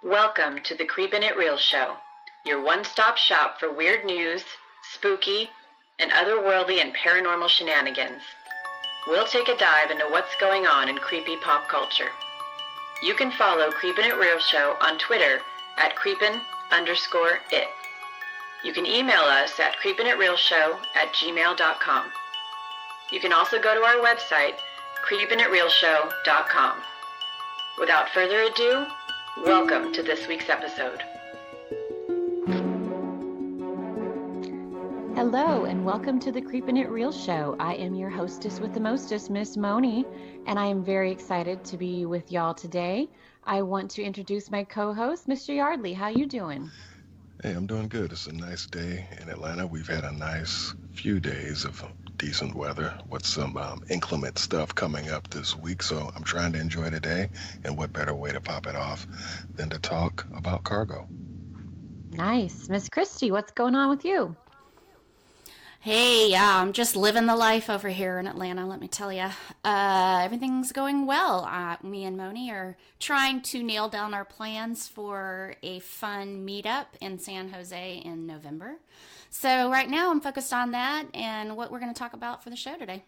Welcome to the Creepin' It Real Show, your one-stop shop for weird news, spooky, and otherworldly and paranormal shenanigans. We'll take a dive into what's going on in creepy pop culture. You can follow Creepin' It Real Show on Twitter at creepin_it. You can email us at creepinitrealshow@gmail.com. You can also go to our website, creepinitrealshow.com. Without further ado, welcome to this week's episode. Hello, and welcome to the Creepin' It Real Show. I am your hostess with the mostest, Miss Moni, and I am very excited to be with y'all today. I want to introduce my co-host, Mr. Yardley. How you doing? Hey, I'm doing good. It's a nice day in Atlanta. We've had a nice few days of decent weather with some inclement stuff coming up this week, so I'm trying to enjoy the day, and what better way to pop it off than to talk about cargo. Nice. Miss Kristi, what's going on with you? Hey, yeah, I'm just living the life over here in Atlanta, let me tell you. Everything's going well. Me and Moni are trying to nail down our plans for a fun meetup in San Jose in November. So right now I'm focused on that and what we're going to talk about for the show today.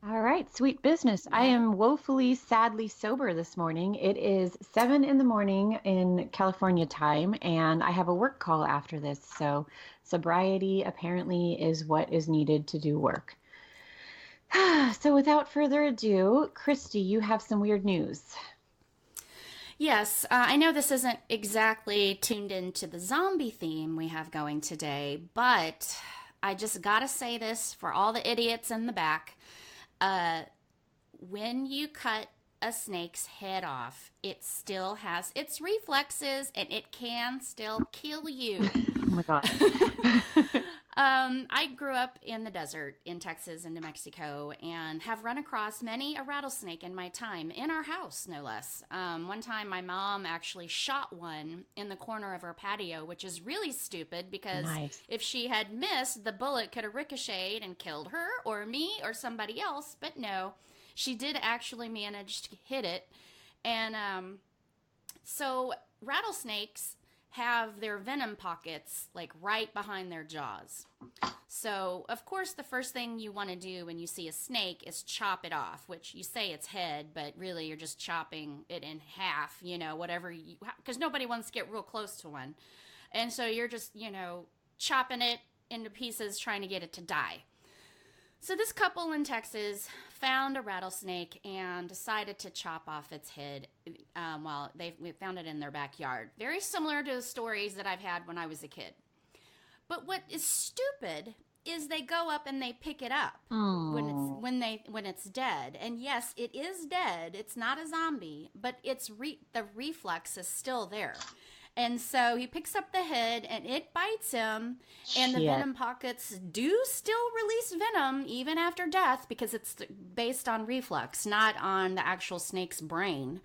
All right, sweet business. I am woefully, sadly sober this morning. It is 7 in the morning in California time, and I have a work call after this. So sobriety apparently is what is needed to do work. So without further ado, Kristi, you have some weird news. Yes, I know this isn't exactly tuned into the zombie theme we have going today, but I just gotta say this for all the idiots in the back. When you cut a snake's head off, it still has its reflexes and it can still kill you. Oh my God. I grew up in the desert in Texas and New Mexico and have run across many a rattlesnake in my time, in our house, no less. One time my mom actually shot one in the corner of her patio, which is really stupid because if she had missed, the bullet could have ricocheted and killed her or me or somebody else, but no, she did actually manage to hit it. And so rattlesnakes have their venom pockets like right behind their jaws. So, of course, the first thing you want to do when you see a snake is chop it off, which you say it's head, but really you're just chopping it in half, whatever you, because nobody wants to get real close to one. And so you're just, chopping it into pieces, trying to get it to die. So this couple in Texas found a rattlesnake and decided to chop off its head. We found it in their backyard. Very similar to the stories that I've had when I was a kid. But what is stupid is they go up and they pick it up when it's dead. And yes, it is dead. It's not a zombie, but the reflex is still there. And so he picks up the head and it bites him, and the venom pockets do still release venom even after death because it's based on reflex, not on the actual snake's brain.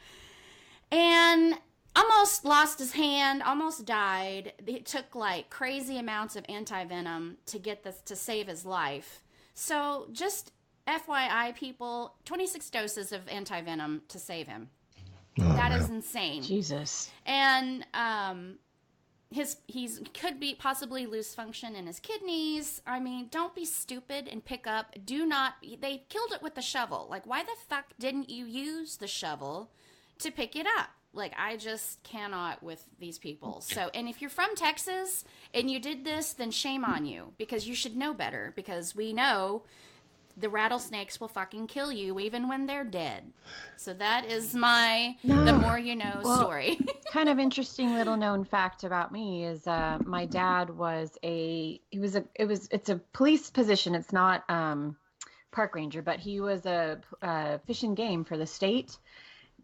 And almost lost his hand, almost died. It took like crazy amounts of anti-venom to save his life. So just FYI, people, 26 doses of anti-venom to save him. That is insane. Jesus. And he's could be possibly lose function in his kidneys. I mean, don't be stupid and pick up. They killed it with the shovel. Like, why the fuck didn't you use the shovel to pick it up? Like, I just cannot with these people. So, and if you're from Texas and you did this, then shame on you, because you should know better, because we know the rattlesnakes will fucking kill you even when they're dead. So that is the more you know story. Kind of interesting little known fact about me is my dad was it's a police position. It's not park ranger, but he was a fish and game for the state.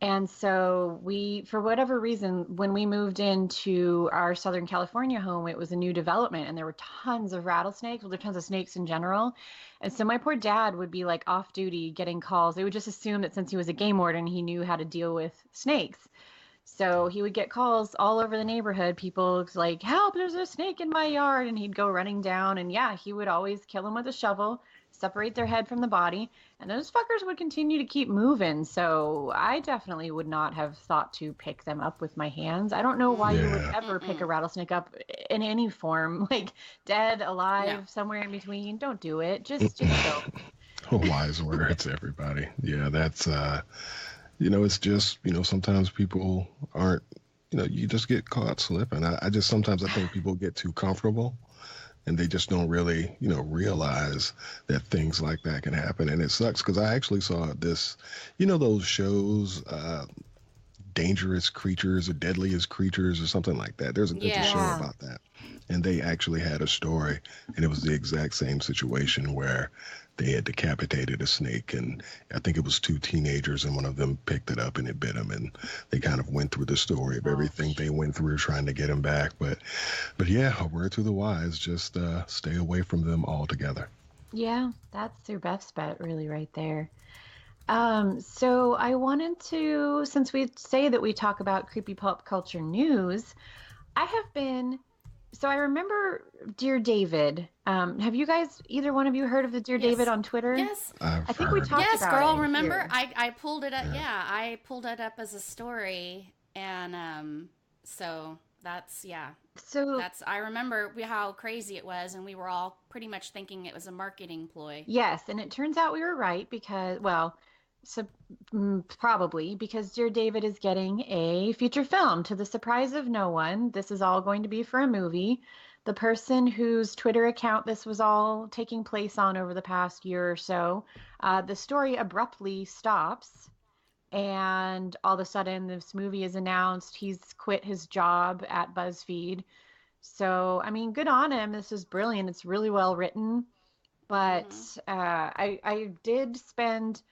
And so for whatever reason, when we moved into our Southern California home, it was a new development and there were tons of rattlesnakes. Well, there were tons of snakes in general. And so my poor dad would be like off duty getting calls. They would just assume that since he was a game warden, he knew how to deal with snakes. So he would get calls all over the neighborhood. People like, help, there's a snake in my yard. And he'd go running down. And yeah, he would always kill him with a shovel, separate their head from the body, and those fuckers would continue to keep moving. So I definitely would not have thought to pick them up with my hands. I don't know why you would ever pick a rattlesnake up in any form, like dead, alive, somewhere in between. Don't do it. Just don't. Wise words, everybody. Yeah, that's it's just, sometimes people aren't, you just get caught slipping. Sometimes I think people get too comfortable and they just don't really, realize that things like that can happen. And it sucks because I actually saw this, those shows, Dangerous Creatures or Deadliest Creatures or something like that. There's a show about that. And they actually had a story, and it was the exact same situation where they had decapitated a snake, and I think it was 2 teenagers, and one of them picked it up and it bit him, and they kind of went through the story of everything they went through trying to get him back. But yeah, a word to the wise, just stay away from them altogether. Yeah, that's your best bet, really, right there. So I wanted to, since we say that we talk about creepy pop culture news, so I remember Dear David. Have you guys, either one of you, heard of the Dear David on Twitter? Yes. I think we talked about it. Yes, girl, remember? I pulled it up. Yeah, I pulled it up as a story. And so that's, I remember how crazy it was. And we were all pretty much thinking it was a marketing ploy. Yes, and it turns out we were right because, probably because Dear David is getting a feature film to the surprise of no one. This is all going to be for a movie. The person whose Twitter account this was all taking place on over the past year or so, the story abruptly stops, and all of a sudden this movie is announced. He's quit his job at BuzzFeed. So, I mean, good on him. This is brilliant. It's really well written. But I did spend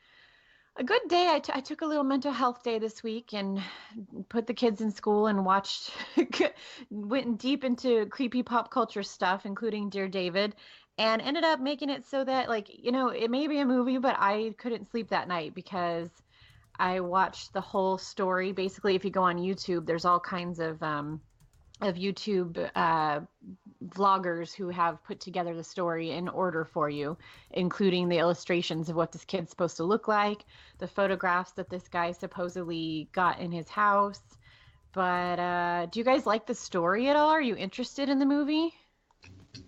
a good day. I took a little mental health day this week and put the kids in school and went deep into creepy pop culture stuff, including Dear David, and ended up making it so that, it may be a movie, but I couldn't sleep that night because I watched the whole story. Basically, if you go on YouTube, there's all kinds of YouTube vloggers who have put together the story in order for you, including the illustrations of what this kid's supposed to look like, the photographs that this guy supposedly got in his house. But do you guys like the story at all? Are you interested in the movie?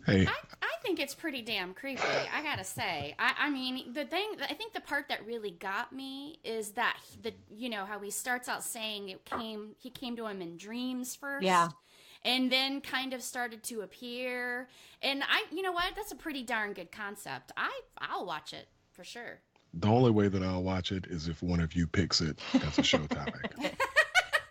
Hey, I think it's pretty damn creepy, I gotta say. I mean, I think the part that really got me is that how he starts out saying he came to him in dreams first. Yeah. And then kind of started to appear. And you know what? That's a pretty darn good concept. I'll watch it for sure. The only way that I'll watch it is if one of you picks it as a show topic.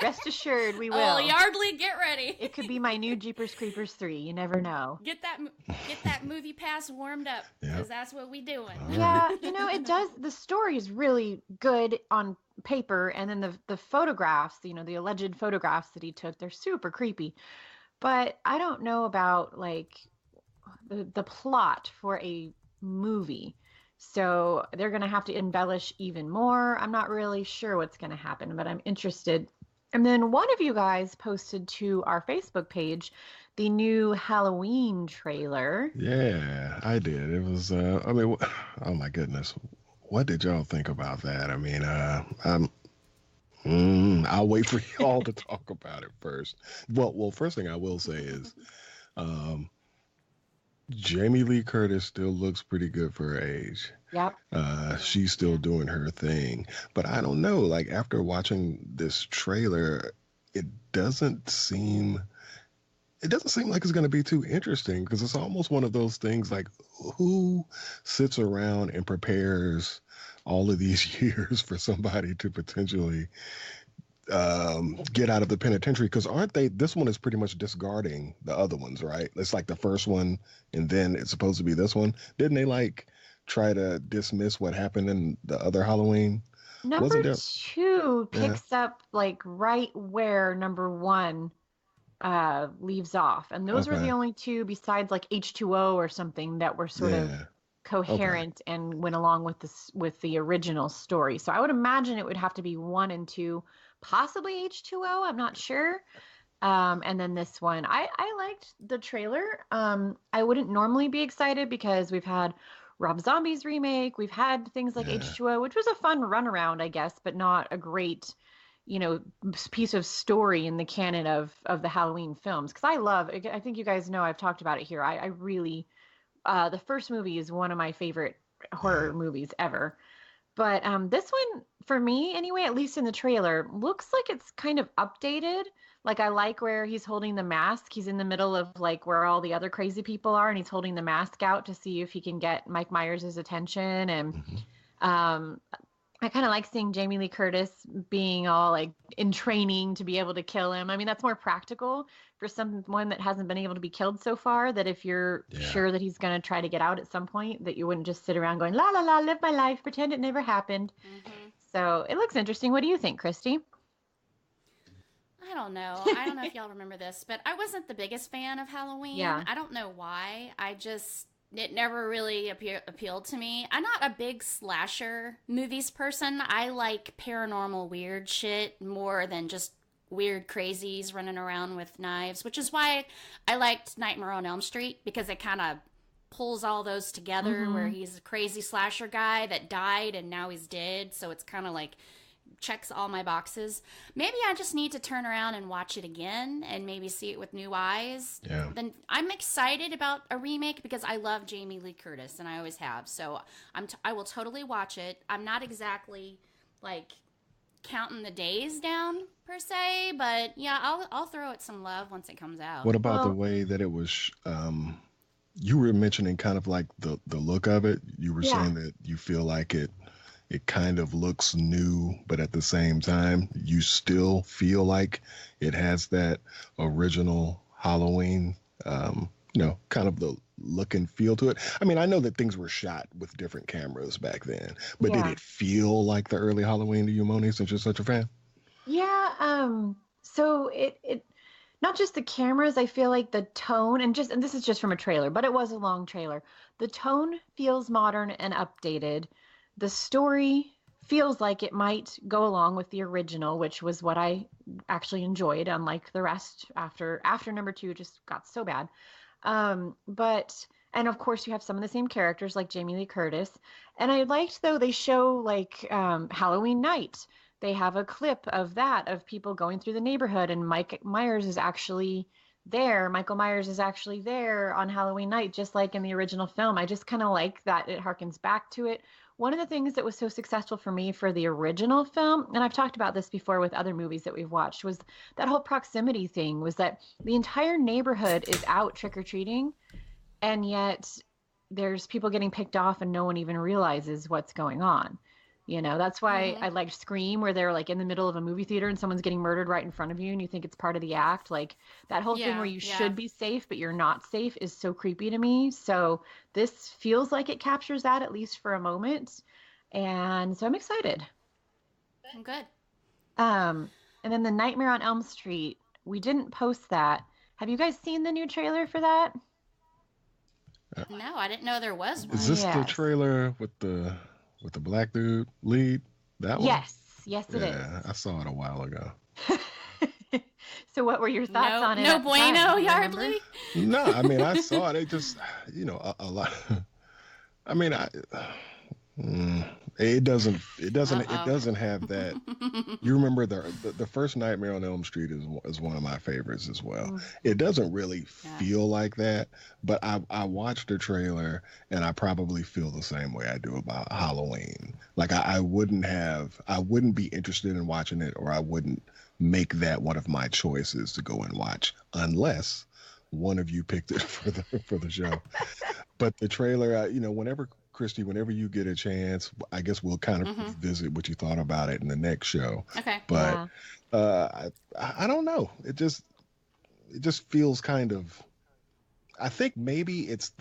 Rest assured, we will. Oh, Yardley, get ready. It could be my new Jeepers Creepers 3. You never know. Get that movie pass warmed up, because that's what we doing. Yeah, it does. The story is really good on paper, and then the photographs, the alleged photographs that he took, they're super creepy. But I don't know about the plot for a movie. So they're going to have to embellish even more. I'm not really sure what's going to happen, but I'm interested. And then one of you guys posted to our Facebook page the new Halloween trailer. Yeah, I did. It was, oh my goodness. What did y'all think about that? I mean, I'll wait for y'all to talk about it first. Well, first thing I will say is, Jamie Lee Curtis still looks pretty good for her age. Yep. She's still doing her thing. But I don't know, after watching this trailer, it doesn't seem like it's going to be too interesting, because it's almost one of those things who sits around and prepares all of these years for somebody to potentially get out of the penitentiary? Because this one is pretty much discarding the other ones, right? It's like the first one, and then it's supposed to be this one. Didn't they try to dismiss what happened in the other Halloween? Number 2 picks up right where number 1 leaves off, and those were the only 2 besides H2O or something that were sort of coherent and went along with the original story. So I would imagine it would have to be 1 and 2, possibly H2O. I'm not sure. And then this one, I liked the trailer. I wouldn't normally be excited because we've had Rob Zombie's remake. We've had things like H2O, which was a fun runaround, I guess, but not a great, piece of story in the canon of the Halloween films. Because I think you guys know I've talked about it here. I really, the first movie is one of my favorite horror movies ever. But this one, for me anyway, at least in the trailer, looks like it's kind of updated. Like, I like where he's holding the mask. He's in the middle of like where all the other crazy people are, and he's holding the mask out to see if he can get Mike Myers' attention. And I kind of like seeing Jamie Lee Curtis being all like in training to be able to kill him. I mean, that's more practical for someone that hasn't been able to be killed so far, that if you're sure that he's going to try to get out at some point, that you wouldn't just sit around going, la, la, la, live my life, pretend it never happened. So it looks interesting. What do you think, Kristi? I don't know if y'all remember this, but I wasn't the biggest fan of Halloween. Yeah. I don't know why. It never really appealed to me. I'm not a big slasher movies person. I like paranormal weird shit more than just weird crazies running around with knives, which is why I liked Nightmare on Elm Street, because it kind of pulls all those together, where he's a crazy slasher guy that died and now he's dead. So it's kind of like checks all my boxes. Maybe I just need to turn around and watch it again and maybe see it with new eyes. Yeah. Then I'm excited about a remake because I love Jamie Lee Curtis and I always have. So I will totally watch it. I'm not exactly like counting the days down per se, but yeah, I'll throw it some love once it comes out. What about the way that it was? You were mentioning kind of like the look of it. You were saying that you feel like it kind of looks new, but at the same time, you still feel like it has that original Halloween, kind of the look and feel to it. I mean, I know that things were shot with different cameras back then, but did it feel like the early Halloween to you, Moni, since you're such a fan? Yeah. So it not just the cameras, I feel like the tone and this is just from a trailer, but it was a long trailer. The tone feels modern and updated. The story feels like it might go along with the original, which was what I actually enjoyed, unlike the rest after number 2 just got so bad. And of course you have some of the same characters like Jamie Lee Curtis. And I liked, though, they show like Halloween night. They have a clip of people going through the neighborhood, and Michael Myers is actually there on Halloween night, just like in the original film. I just kind of like that it harkens back to it. One of the things that was so successful for me for the original film, and I've talked about this before with other movies that we've watched, was that whole proximity thing, was that the entire neighborhood is out trick-or-treating, and yet there's people getting picked off and no one even realizes what's going on. That's why I liked Scream, where they're like in the middle of a movie theater and someone's getting murdered right in front of you and you think it's part of the act. Like that whole thing where you should be safe, but you're not safe, is so creepy to me. So this feels like it captures that, at least for a moment. And so I'm excited. I'm good. And then the Nightmare on Elm Street, we didn't post that. Have you guys seen the new trailer for that? No, I didn't know there was one. Is this the trailer with the black dude lead? That one? Yes, it is. Yeah, I saw it a while ago. So what were your thoughts on it? No bueno, Yardley? No, I mean, I saw it. It just, a lot. I mean, it doesn't have that. You remember the first Nightmare on Elm Street is one of my favorites as well. It doesn't really feel like that, but I watched the trailer and I probably feel the same way I do about Halloween. Like I wouldn't be interested in watching it, or I wouldn't make that one of my choices to go and watch unless one of you picked it for the show. But the trailer, whenever Kristi, whenever you get a chance, I guess we'll kind of visit what you thought about it in the next show. Okay. But I don't know. It just feels kind of. I think maybe it's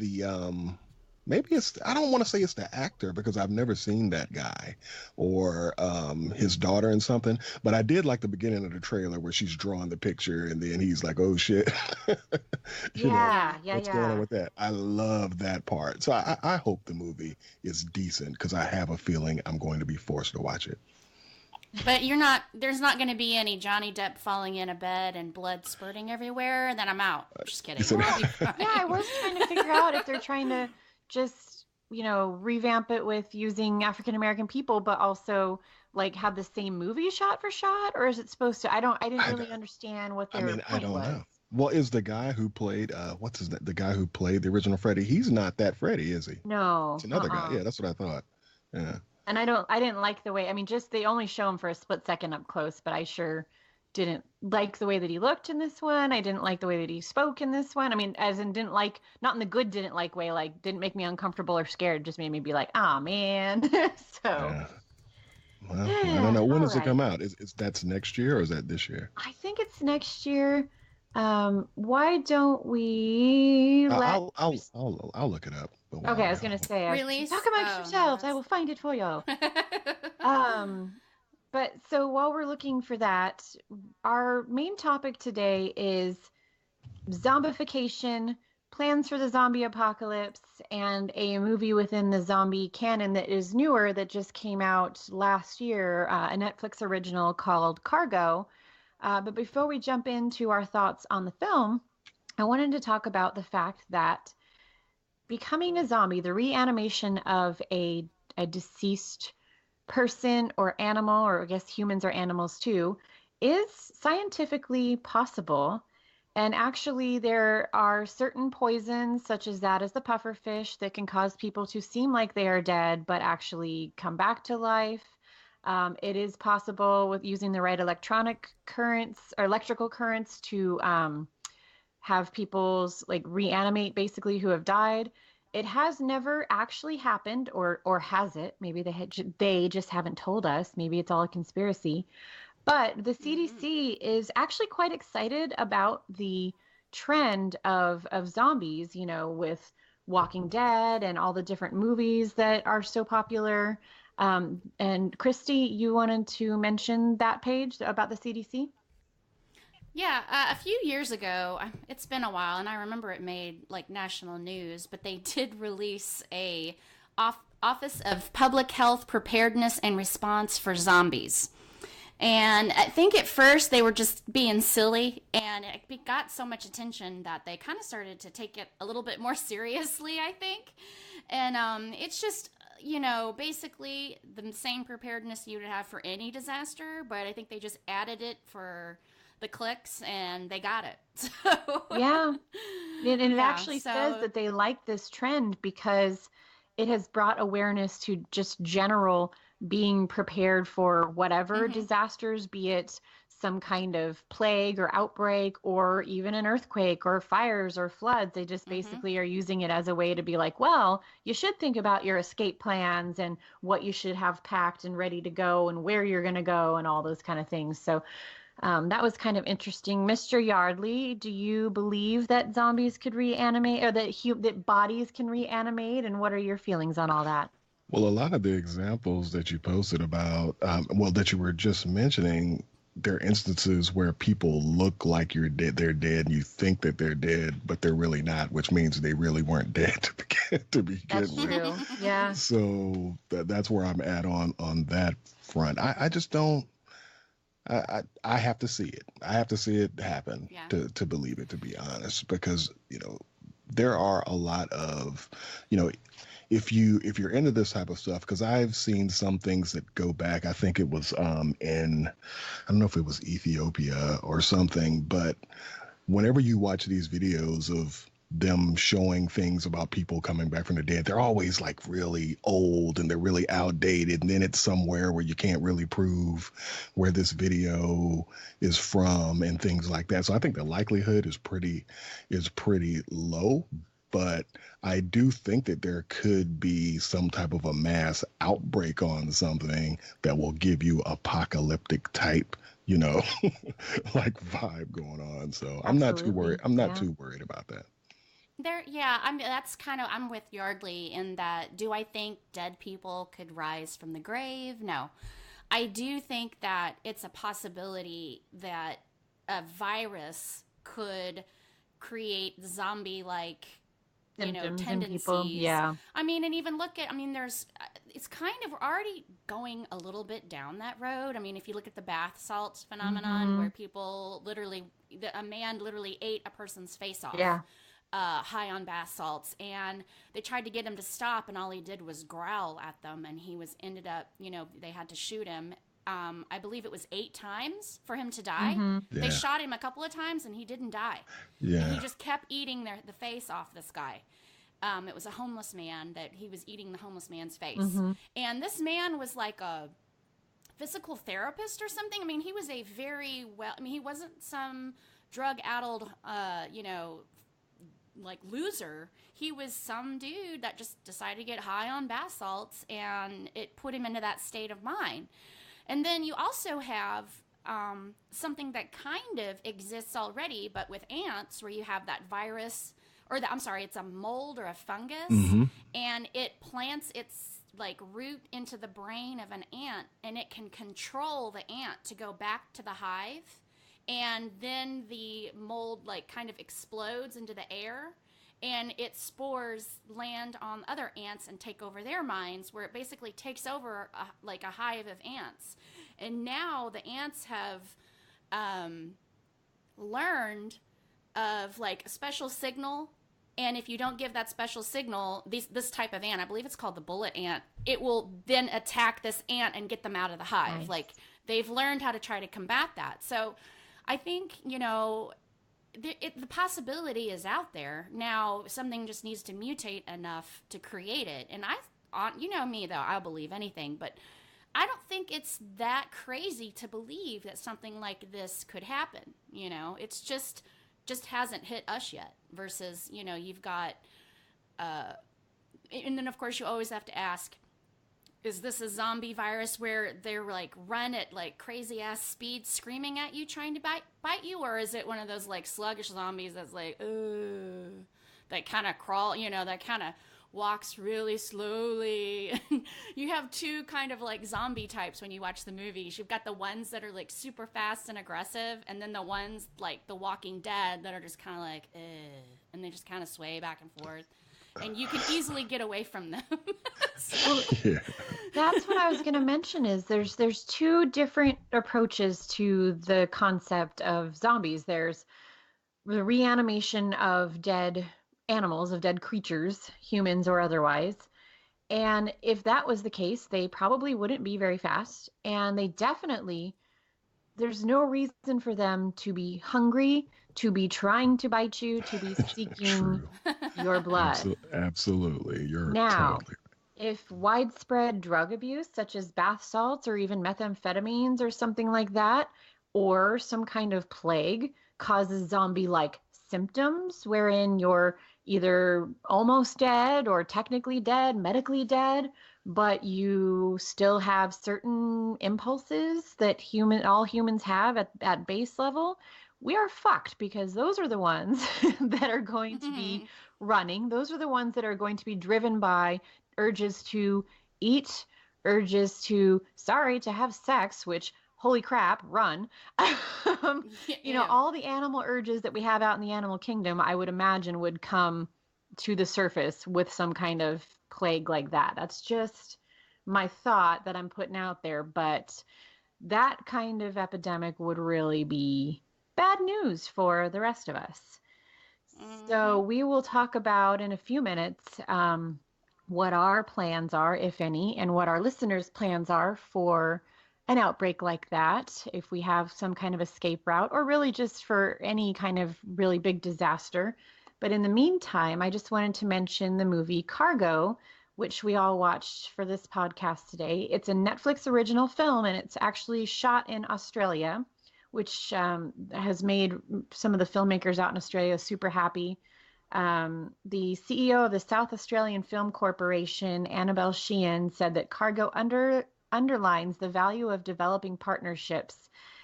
I don't want to say it's the actor, because I've never seen that guy or his daughter in something, but I did like the beginning of the trailer where she's drawing the picture and then he's like, oh shit. What's going on with that? I love that part. So I hope the movie is decent, because I have a feeling I'm going to be forced to watch it. But there's not going to be any Johnny Depp falling in a bed and blood spurting everywhere, and then I'm out. Just kidding. I was trying to figure out if they're trying to just revamp it with using African American people, but also like have the same movie shot for shot, or is it supposed to? I didn't really understand what their I point don't was. know. Well, is the guy who played what's his name? The guy who played the original Freddy? He's not that Freddy, is he? It's No, another guy. Yeah, that's what I thought. Yeah. And I didn't like the way, I mean, just they only show him for a split second up close, but I sure didn't like the way that he looked in this one. I didn't like the way that he spoke in this one. I mean, as in didn't like, not in the good didn't like way, like didn't make me uncomfortable or scared, just made me be like, ah, man. So, Yeah. Well, I don't know. When all does it come right. out? Is that's next year or is that this year? I think it's next year. Why don't we let I'll look it up. But while Okay, I we're was gonna on. say, talk Release? amongst Oh, no, yourselves. I will find it for you. Um, but so while we're looking for that, our main topic today is zombification, plans for the zombie apocalypse, and a movie within the zombie canon that is newer that just came out last year, a Netflix original called Cargo. But before we jump into our thoughts on the film, I wanted to talk about the fact that becoming a zombie, the reanimation of a deceased person or animal, or I guess humans are animals too, is scientifically possible. And actually, there are certain poisons, such as that as the pufferfish, that can cause people to seem like they are dead, but actually come back to life. It is possible with using the right electronic currents or electrical currents to have people's like reanimate basically who have died. It has never actually happened, or has it? Maybe they just haven't told us. Maybe it's all a conspiracy. But the Mm-mm. CDC is actually quite excited about the trend of zombies, with Walking Dead and all the different movies that are so popular. And Kristi, you wanted to mention that page about the CDC? Yeah, a few years ago, it's been a while, and I remember it made like national news, but they did release a Office of Public Health Preparedness and Response for Zombies. And I think at first they were just being silly, and it got so much attention that they kind of started to take it a little bit more seriously, I think. And it's just, basically the same preparedness you would have for any disaster, but I think they just added it for the clicks and they got it. So, Yeah. And it yeah, actually says so, that they like this trend because it has brought awareness to just general being prepared for whatever mm-hmm, disasters, be it some kind of plague or outbreak, or even an earthquake or fires or floods. They just mm-hmm. basically are using it as a way to be like, well, you should think about your escape plans and what you should have packed and ready to go and where you're going to go and all those kind of things. So that was kind of interesting. Mr. Yardley, do you believe that zombies could reanimate, or that bodies can reanimate? And what are your feelings on all that? Well, a lot of the examples that you posted about, that you were just mentioning, there are instances where people look like you're dead, they're dead, and you think that they're dead, but they're really not, which means they really weren't dead to begin That's with. true. Yeah, So that's where I'm at on that front. I just don't. I have to see it. I have to see it happen Yeah. to believe it, to be honest, because there are a lot of you know if you're into this type of stuff, because I've seen some things that go back. I think it was in, I don't know if it was Ethiopia or something, but whenever you watch these videos of them showing things about people coming back from the dead, they're always like really old and they're really outdated. And then it's somewhere where you can't really prove where this video is from and things like that. So I think the likelihood is pretty low. But I do think that there could be some type of a mass outbreak on something that will give you apocalyptic type, you know, like vibe going on. So I'm not too worried. absolutely. I'm not Yeah. too worried about that. Yeah, I mean, I'm with Yardley in that. Do I think dead people could rise from the grave? No. I do think that it's a possibility that a virus could create zombie like Symptoms in people. tendencies. Yeah. I mean, and even look at, I mean, it's kind of already going a little bit down that road. I mean, if you look at the bath salts phenomenon Hmm. where people literally, a man literally ate a person's face off. Yeah. high on bath salts, and they tried to get him to stop, and all he did was growl at them, and he ended up, they had to shoot him. I believe it was 8 times for him to die. Mm-hmm. Yeah. They shot him a couple of times, and he didn't die. Yeah. And he just kept eating the face off this guy. It was a homeless man that he was eating the homeless man's face. Mm-hmm. And this man was like a physical therapist or something. I mean, he was he wasn't some drug-addled, like loser. He was some dude that just decided to get high on bath salts, and it put him into that state of mind. And then you also have something that kind of exists already, but with ants, where you have that virus, it's a mold or a fungus, Mm-hmm. and it plants its like root into the brain of an ant, and it can control the ant to go back to the hive, and then the mold like kind of explodes into the air, and its spores land on other ants and take over their minds, where it basically takes over a hive of ants. And now the ants have learned of like a special signal, and if you don't give that special signal, this type of ant, I believe it's called the bullet ant, it will then attack this ant and get them out of the hive. Nice. Like, they've learned how to try to combat that. So I think, the possibility is out there. Now, something just needs to mutate enough to create it. And me, though, I'll believe anything, but I don't think it's that crazy to believe that something like this could happen. It's just hasn't hit us yet, versus, you've got, and then of course you always have to ask, is this a zombie virus where they're like run at like crazy ass speed screaming at you trying to bite you, or is it one of those like sluggish zombies that's like, that kind of crawl, that kind of walks really slowly? You have 2 kind of like zombie types when you watch the movies. You've got the ones that are like super fast and aggressive, and then the ones like The Walking Dead that are just kind of like, and they just kind of sway back and forth, and you can easily get away from them. Yeah. That's what I was going to mention, is there's 2 different approaches to the concept of zombies. There's the reanimation of dead animals, of dead creatures, humans or otherwise. And if that was the case, they probably wouldn't be very fast. And there's no reason for them to be hungry, to be trying to bite you, to be seeking your blood. Absolutely. You're Now, totally. If widespread drug abuse, such as bath salts or even methamphetamines or something like that, or some kind of plague causes zombie-like symptoms, wherein you're either almost dead or technically dead, medically dead, but you still have certain impulses that all humans have at base level, we are fucked, because those are the ones that are going to be running. Those are the ones that are going to be driven by urges to eat, urges to have sex, which, holy crap, run. All the animal urges that we have out in the animal kingdom, I would imagine, would come to the surface with some kind of plague like that. That's just my thought that I'm putting out there. But that kind of epidemic would really be bad news for the rest of us. So we will talk about in a few minutes what our plans are, if any, and what our listeners' plans are for an outbreak like that, if we have some kind of escape route, or really just for any kind of really big disaster. But in the meantime, I just wanted to mention the movie Cargo, which we all watched for this podcast today. It's a Netflix original film, and it's actually shot in Australia, which has made some of the filmmakers out in Australia super happy. The CEO of the South Australian Film Corporation, Annabelle Sheehan, said that Cargo underlines the value of developing partnerships.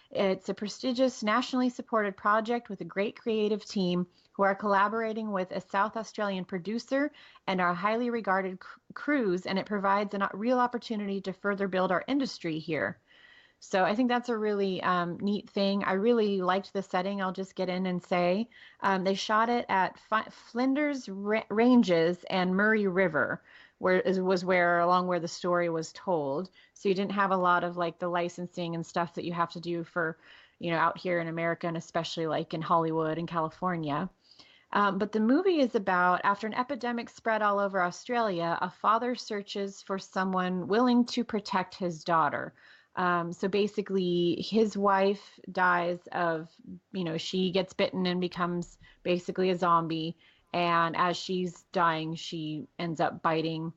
It's a prestigious, nationally supported project with a great creative team who are collaborating with a South Australian producer and our highly regarded crews, and it provides a real opportunity to further build our industry here. So I think that's a really neat thing. I really liked the setting. I'll just get in and say they shot it at Flinders Ranges and Murray River, where the story was told. So you didn't have a lot of like the licensing and stuff that you have to do for, out here in America, and especially like in Hollywood and California. But the movie is about, after an epidemic spread all over Australia, a father searches for someone willing to protect his daughter. So basically, his wife dies of, she gets bitten and becomes basically a zombie. And as she's dying, she ends up biting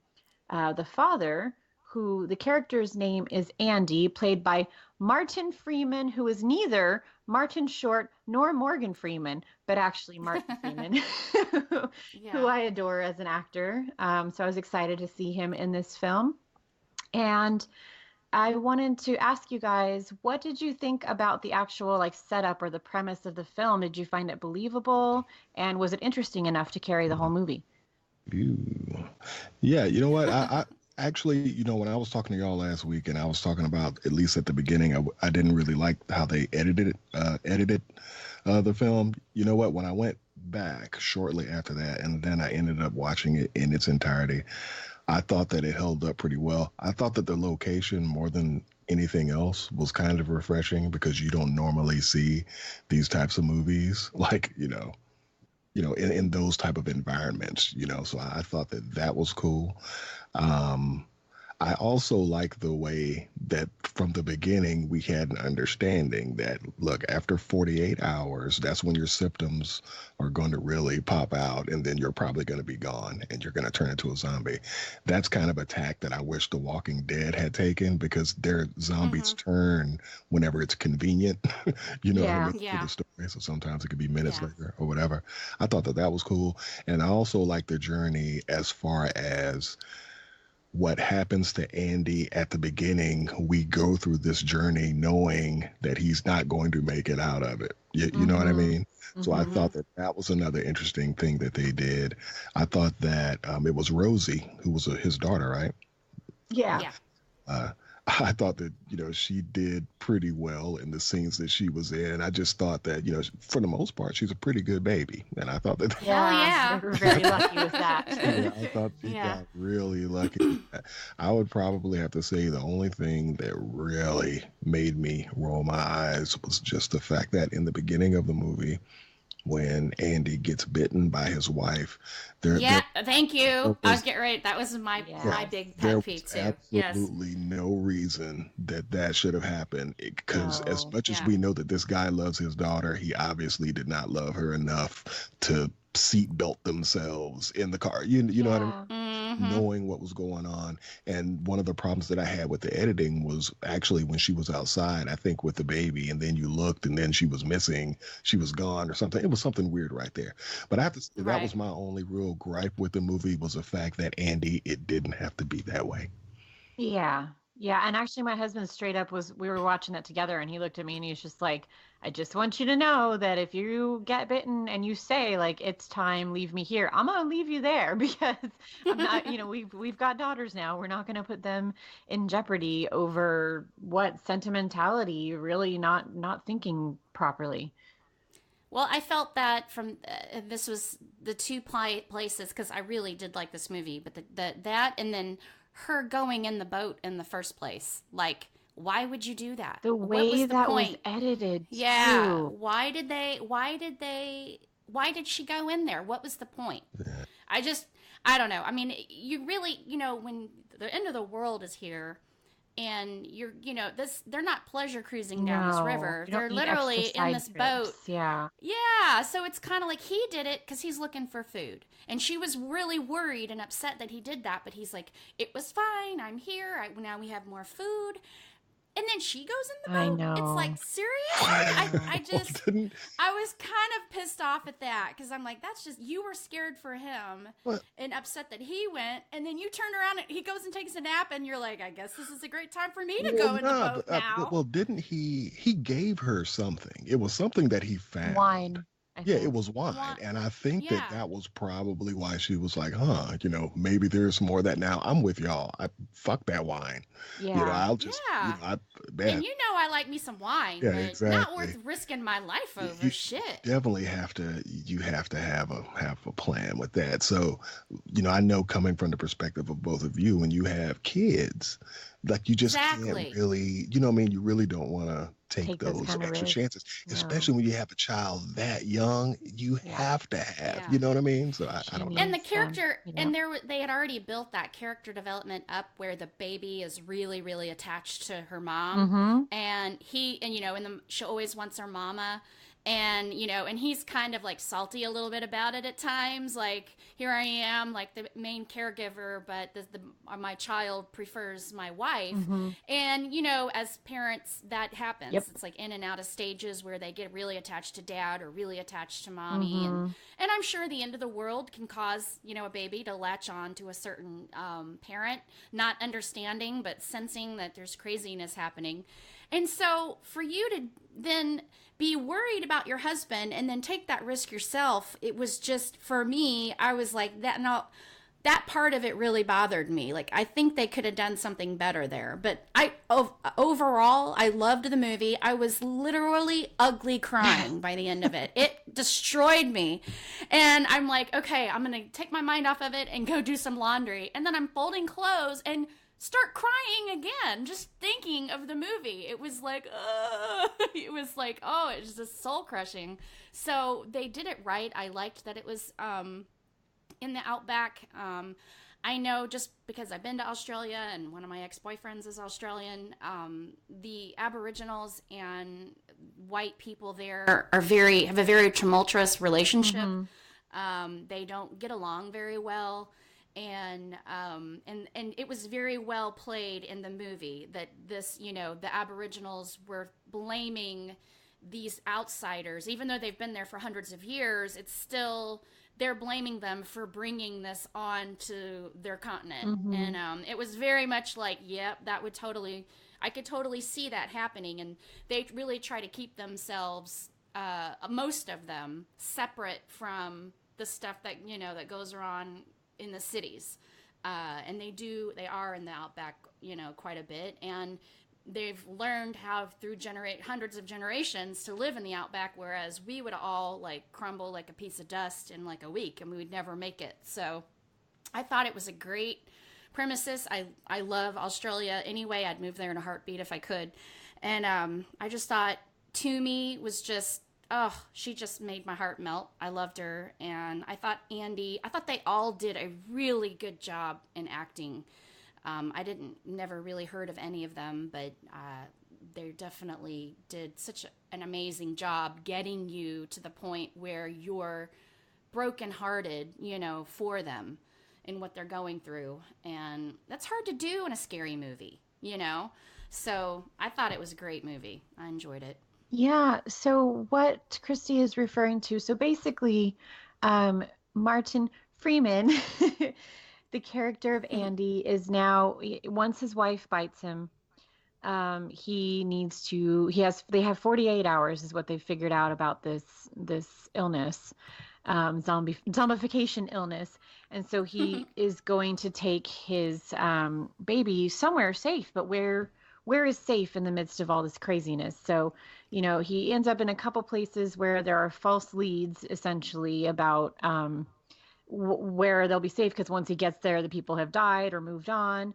the father, who the character's name is Andy, played by Martin Freeman, who is neither Martin Short nor Morgan Freeman, but actually Martin Freeman, who I adore as an actor. So I was excited to see him in this film. And I wanted to ask you guys, what did you think about the actual setup or the premise of the film? Did you find it believable? And was it interesting enough to carry the whole movie? Yeah, you know what? I actually, when I was talking to y'all last week and I was talking about, at least at the beginning, I didn't really like how they edited the film. You know what? When I went back shortly after that, and then I ended up watching it in its entirety, I thought that it held up pretty well. I thought that the location, more than anything else, was kind of refreshing because you don't normally see these types of movies, in those type of environments, so I thought that was cool. I also like the way that from the beginning we had an understanding that, look, after 48 hours, that's when your symptoms are going to really pop out, and then you're probably going to be gone and you're going to turn into a zombie. That's kind of a tack that I wish The Walking Dead had taken, because their zombies turn whenever it's convenient, for the story. So sometimes it could be minutes later or whatever. I thought that was cool. And I also like the journey as far as what happens to Andy at the beginning. We go through this journey knowing that he's not going to make it out of it. You know what I mean? So I thought that was another interesting thing that they did. I thought that it was Rosie, who was his daughter, right? Yeah. I thought that, she did pretty well in the scenes that she was in. I just thought that, for the most part, she's a pretty good baby. And I thought that... Yeah. We were very lucky with that. I thought she got really lucky. I would probably have to say the only thing that really made me roll my eyes was just the fact that in the beginning of the movie, when Andy gets bitten by his wife. Thank you. I was getting ready. That was my big pet peeve too. Absolutely no reason that should have happened, because as much as we know that this guy loves his daughter, he obviously did not love her enough to seatbelt themselves in the car. You know what I mean? Knowing what was going on. And one of the problems that I had with the editing was actually when she was outside, I think with the baby, and then you looked and then she was missing, she was gone or something. It was something weird right there. But I have to say that was my only real gripe with the movie, was the fact that Andy, it didn't have to be that way. Yeah. And actually my husband straight up we were watching that together, and he looked at me and he was just like, I just want you to know that if you get bitten and you say it's time, leave me here, I'm going to leave you there, because I'm not, we've got daughters now. We're not going to put them in jeopardy over what sentimentality, really not thinking properly. Well, I felt that from this was the two places, because I really did like this movie, but that and then her going in the boat in the first place, why would you do that? The way that was edited. Yeah. Too. Why did she go in there? What was the point? I don't know. I mean, you really, when the end of the world is here, and they're not pleasure cruising down this river. They're literally in this boat. Yeah. So it's kind of like he did it because he's looking for food. And she was really worried and upset that he did that. But he's like, it was fine. I'm here. Now we have more food. And then she goes in the boat. I know. It's like, seriously? I was kind of pissed off at that, because I'm like, that's just, you were scared for him and upset that he went, and then you turn around and he goes and takes a nap, and you're like, I guess this is a great time for me to go in the boat now. Well, didn't he gave her something. It was something that he found. Wine. It was wine. And I think that was probably why she was like, maybe there's more of that. Now I'm with y'all. Fuck that wine. Yeah. I'll just, and I like me some wine, but exactly. Not worth risking my life over. Shit. Definitely have to have a plan with that. So, I know, coming from the perspective of both of you, when you have kids, Like you just Exactly. can't really, you know what I mean? You really don't want to take Take those those kind of extra risks. chances, No. especially when you have a child that young. You Yeah. have to have, Yeah. you know what I mean? So I She don't know. And the needs, character, you and know. they had already built that character development up where the baby is really, really attached to her mom, Mm-hmm. and she always wants her mama, and and he's kind of like salty a little bit about it at times. Like, here I am, like the main caregiver, but my child prefers my wife, Mm-hmm. and as parents, that happens. Yep. It's like in and out of stages where they get really attached to dad or really attached to mommy, Mm-hmm. and I'm sure the end of the world can cause, a baby to latch on to a certain parent, not understanding, but sensing that there's craziness happening. And so for you to then be worried about your husband and then take that risk yourself, it was just, for me, I was like, that part of it really bothered me. Like, I think they could have done something better there. But overall, I loved the movie. I was literally ugly crying by the end of it. It destroyed me. And I'm like, okay, I'm going to take my mind off of it and go do some laundry. And then I'm folding clothes and start crying again, just thinking of the movie. It was like, it was like, oh, it's just soul crushing. So they did it right. I liked that it was in the outback. I know, just because I've been to Australia and one of my ex-boyfriends is Australian, the Aboriginals and white people there have a very tumultuous relationship. Mm-hmm. They don't get along very well. And it was very well played in the movie that the Aboriginals were blaming these outsiders, even though they've been there for hundreds of years. It's still, they're blaming them for bringing this on to their continent. Mm-hmm. And it was very much like, yep, I could totally see that happening. And they really try to keep themselves, most of them, separate from the stuff that that goes on in the cities, and they are in the outback quite a bit, and they've learned how through hundreds of generations to live in the outback, whereas we would all like crumble like a piece of dust in like a week and we would never make it. So I thought it was a great premises. I love Australia anyway. I'd move there in a heartbeat if I could. And I just thought Toomey was just, oh, she just made my heart melt. I loved her. And I thought they all did a really good job in acting. I never really heard of any of them, but they definitely did such an amazing job getting you to the point where you're brokenhearted, for them and what they're going through. And that's hard to do in a scary movie, So I thought it was a great movie. I enjoyed it. Yeah, so what Christy is referring to, so basically, Martin Freeman, the character of Andy, is now, once his wife bites him, they have 48 hours is what they've figured out about this illness, zombification illness. And so he is going to take his baby somewhere safe, but where is safe in the midst of all this craziness? So, he ends up in a couple places where there are false leads, essentially, about where they'll be safe, because once he gets there, the people have died or moved on.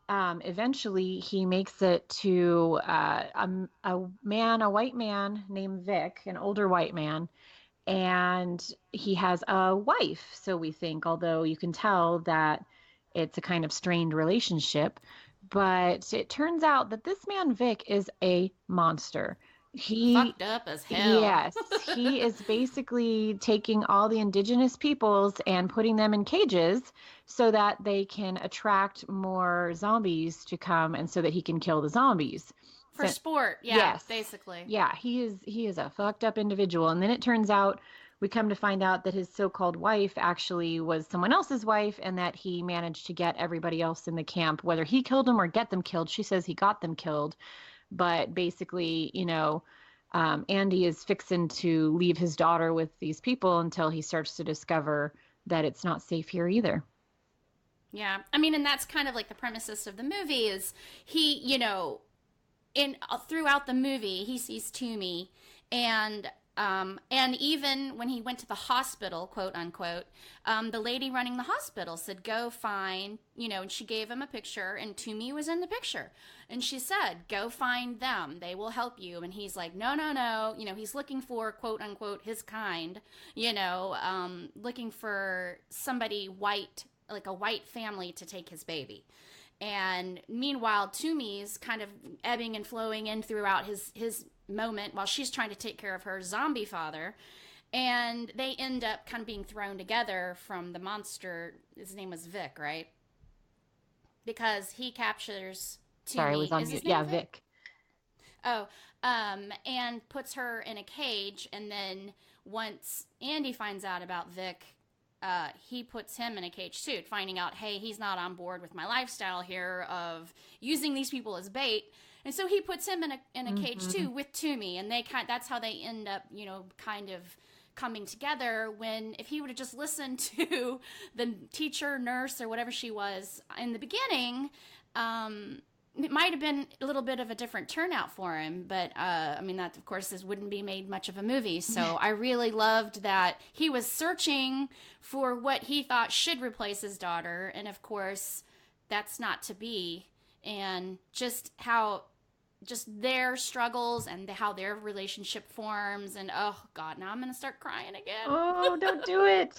Eventually, he makes it to a white man named Vic, an older white man, and he has a wife, so we think, although you can tell that it's a kind of strained relationship. But it turns out that this man, Vic, is a monster. He fucked up as hell. Yes, he is basically taking all the indigenous peoples and putting them in cages so that they can attract more zombies to come, and so that he can kill the zombies. For sport, yeah, yes. Basically. Yeah, he is a fucked up individual. And then it turns out, we come to find out that his so-called wife actually was someone else's wife, and that he managed to get everybody else in the camp, whether he killed them or get them killed. She says he got them killed. But basically, Andy is fixing to leave his daughter with these people until he starts to discover that it's not safe here either. Yeah. I mean, and that's kind of like the premises of the movie is he, throughout the movie, he sees Toomey, and And even when he went to the hospital, quote unquote, the lady running the hospital said, go find, and she gave him a picture, and Toomey was in the picture. And she said, go find them. They will help you. And he's like, no, no, no. He's looking for, quote unquote, his kind, looking for somebody white, like a white family to take his baby. And meanwhile, Toomey's kind of ebbing and flowing in throughout his moment while she's trying to take care of her zombie father. And they end up kind of being thrown together from the monster. His name was Vic, right? Because he captures Toomey. Sorry, I was on mute. Yeah, Vic. Oh, and puts her in a cage. And then once Andy finds out about Vic, he puts him in a cage too, finding out, hey, he's not on board with my lifestyle here of using these people as bait. And so he puts him in a cage too with Toomey, and that's how they end up, kind of coming together. When if he would have just listened to the teacher, nurse, or whatever she was in the beginning, it might have been a little bit of a different turnout for him. But that of course wouldn't be made much of a movie. So I really loved that he was searching for what he thought should replace his daughter, and of course that's not to be. And just their struggles and how their relationship forms. And oh God, now I'm gonna start crying again. Oh, don't do it.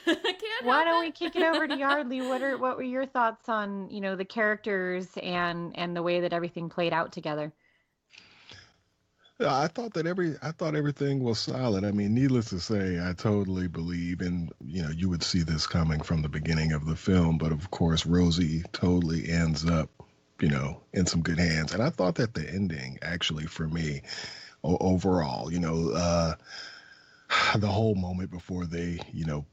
I can't. Why don't we kick it over to Yardley? What were your thoughts on the characters and the way that everything played out together? I thought everything was solid. I mean, needless to say, I totally believe, and you would see this coming from the beginning of the film, but of course Rosie totally ends up in some good hands. And I thought that the ending, actually, for me, overall, the whole moment before they,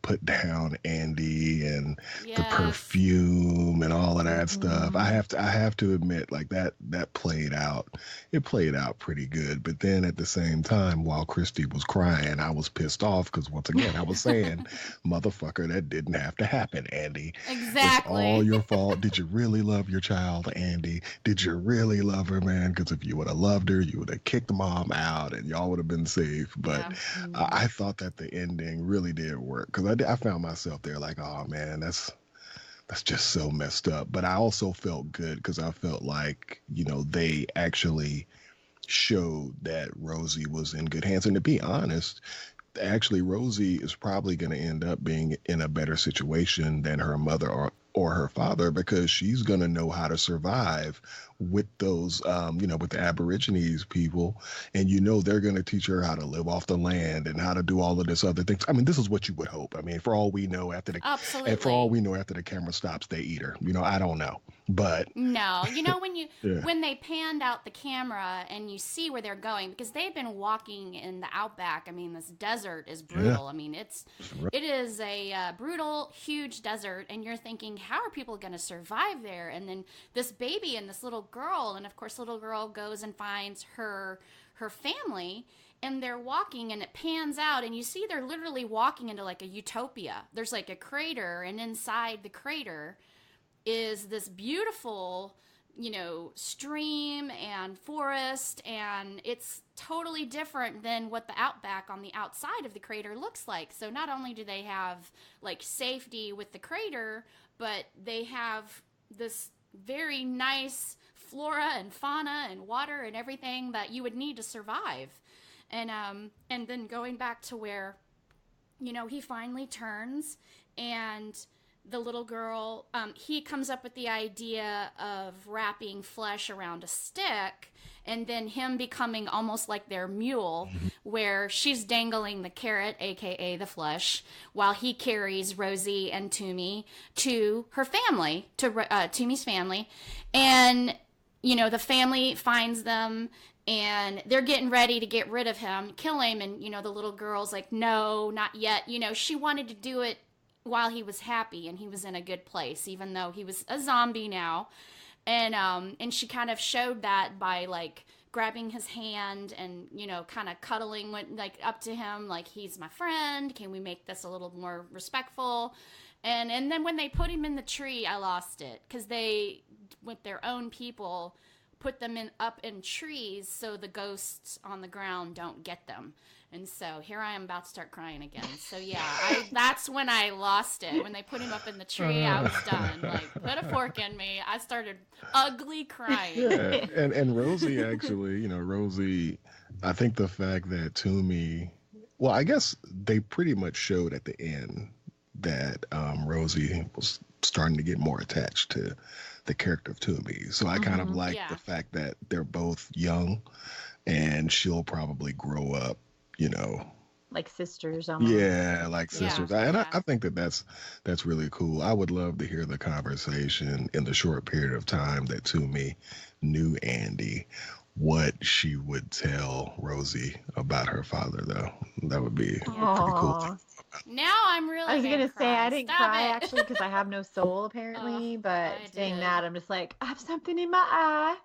put down Andy and the perfume and all of that stuff, I have to admit, like that played out. It played out pretty good. But then at the same time, while Kristi was crying, I was pissed off because once again, I was saying, motherfucker, that didn't have to happen, Andy. Exactly. It's all your fault. Did you really love your child, Andy? Did you really love her, man? Because if you would have loved her, you would have kicked mom out and y'all would have been safe. But I thought that the ending really did work, because I found myself there like, oh man, that's just so messed up. But I also felt good because I felt like they actually showed that Rosie was in good hands. And to be honest, actually Rosie is probably going to end up being in a better situation than her mother or her father, because she's going to know how to survive with those, with the Aborigines people. And, they're going to teach her how to live off the land and how to do all of this other things. I mean, this is what you would hope. I mean, for all we know, after the camera stops, they eat her. I don't know. But no, when they panned out the camera and you see where they're going, because they've been walking in the outback. I mean, this desert is brutal. I mean, it is a brutal, huge desert, and you're thinking, how are people going to survive there? And then this baby and this little girl, and of course, little girl goes and finds her family, and they're walking, and it pans out, and you see they're literally walking into like a utopia. There's like a crater, and inside the crater is this beautiful, stream and forest, and it's totally different than what the outback on the outside of the crater looks like. So not only do they have like safety with the crater, but they have this very nice flora and fauna and water and everything that you would need to survive. And then going back to where, he finally turns, and the little girl, he comes up with the idea of wrapping flesh around a stick, and then him becoming almost like their mule, where she's dangling the carrot, aka the flesh, while he carries Rosie and Toomey to her family, to Toomey's family. And, the family finds them, and they're getting ready to get rid of him, kill him. And, the little girl's like, no, not yet. She wanted to do it while he was happy and he was in a good place, even though he was a zombie now. And she kind of showed that by like grabbing his hand and, kind of cuddling like up to him, like, he's my friend. Can we make this a little more respectful? And then when they put him in the tree, I lost it, because they, with their own people, put them up in trees so the ghosts on the ground don't get them. And so here I am about to start crying again. So yeah, that's when I lost it. When they put him up in the tree, I was done. Like, put a fork in me. I started ugly crying. Yeah, and Rosie actually, Rosie, I think the fact that Toomey, well, I guess they pretty much showed at the end that Rosie was starting to get more attached to the character of Toomey. So I kind of like the fact that they're both young, and she'll probably grow up, like sisters almost. Yeah, like sisters. I think that's really cool. I would love to hear the conversation in the short period of time that Toomey knew Andy, what she would tell Rosie about her father, though. That would be a pretty cool thing. Now I'm really I was going to say, I didn't cry it. actually because I have no soul apparently, but saying that, I'm just like, I have something in my eye.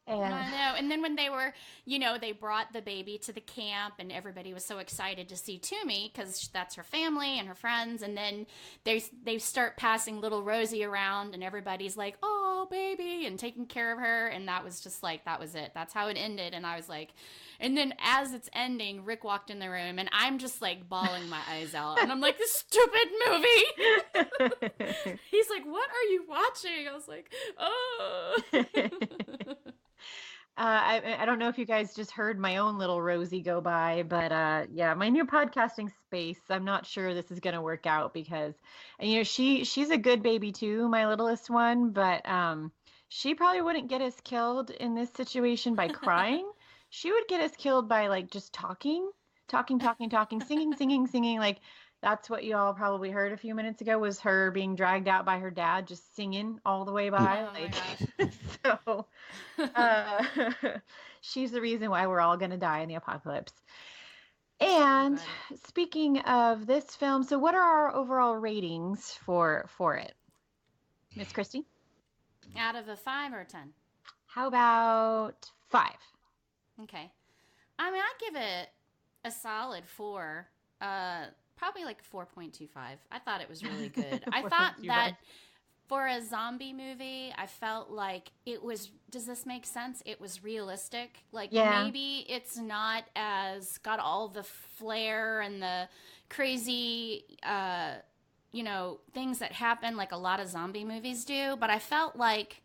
And I know. And then when they were, they brought the baby to the camp and everybody was so excited to see Toomey because that's her family and her friends. And then they start passing little Rosie around and everybody's like, oh, baby, and taking care of her. And that was just like, that was it. That's how it ended. And I was like, and then as it's ending, Rick walked in the room and I'm just like bawling my eyes out. And I'm like, this stupid movie. He's like, what are you watching? I was like, oh. I don't know if you guys just heard my own little Rosie go by, but yeah, my new podcasting space, I'm not sure this is going to work out because, she's a good baby too, my littlest one, but she probably wouldn't get us killed in this situation by crying. She would get us killed by like just talking, singing. Like that's what you all probably heard a few minutes ago was her being dragged out by her dad, just singing all the way by. So she's the reason why we're all going to die in the apocalypse. And speaking of this film, so what are our overall ratings for it? Miss Kristi? Out of a 5 or 10? How about 5? Okay. I mean, I'd give it a solid 4. Probably like 4.25. I thought it was really good. I thought that for a zombie movie, I felt like it was, does this make sense? It was realistic. Like maybe it's not as got all the flair and the crazy, things that happen like a lot of zombie movies do. But I felt like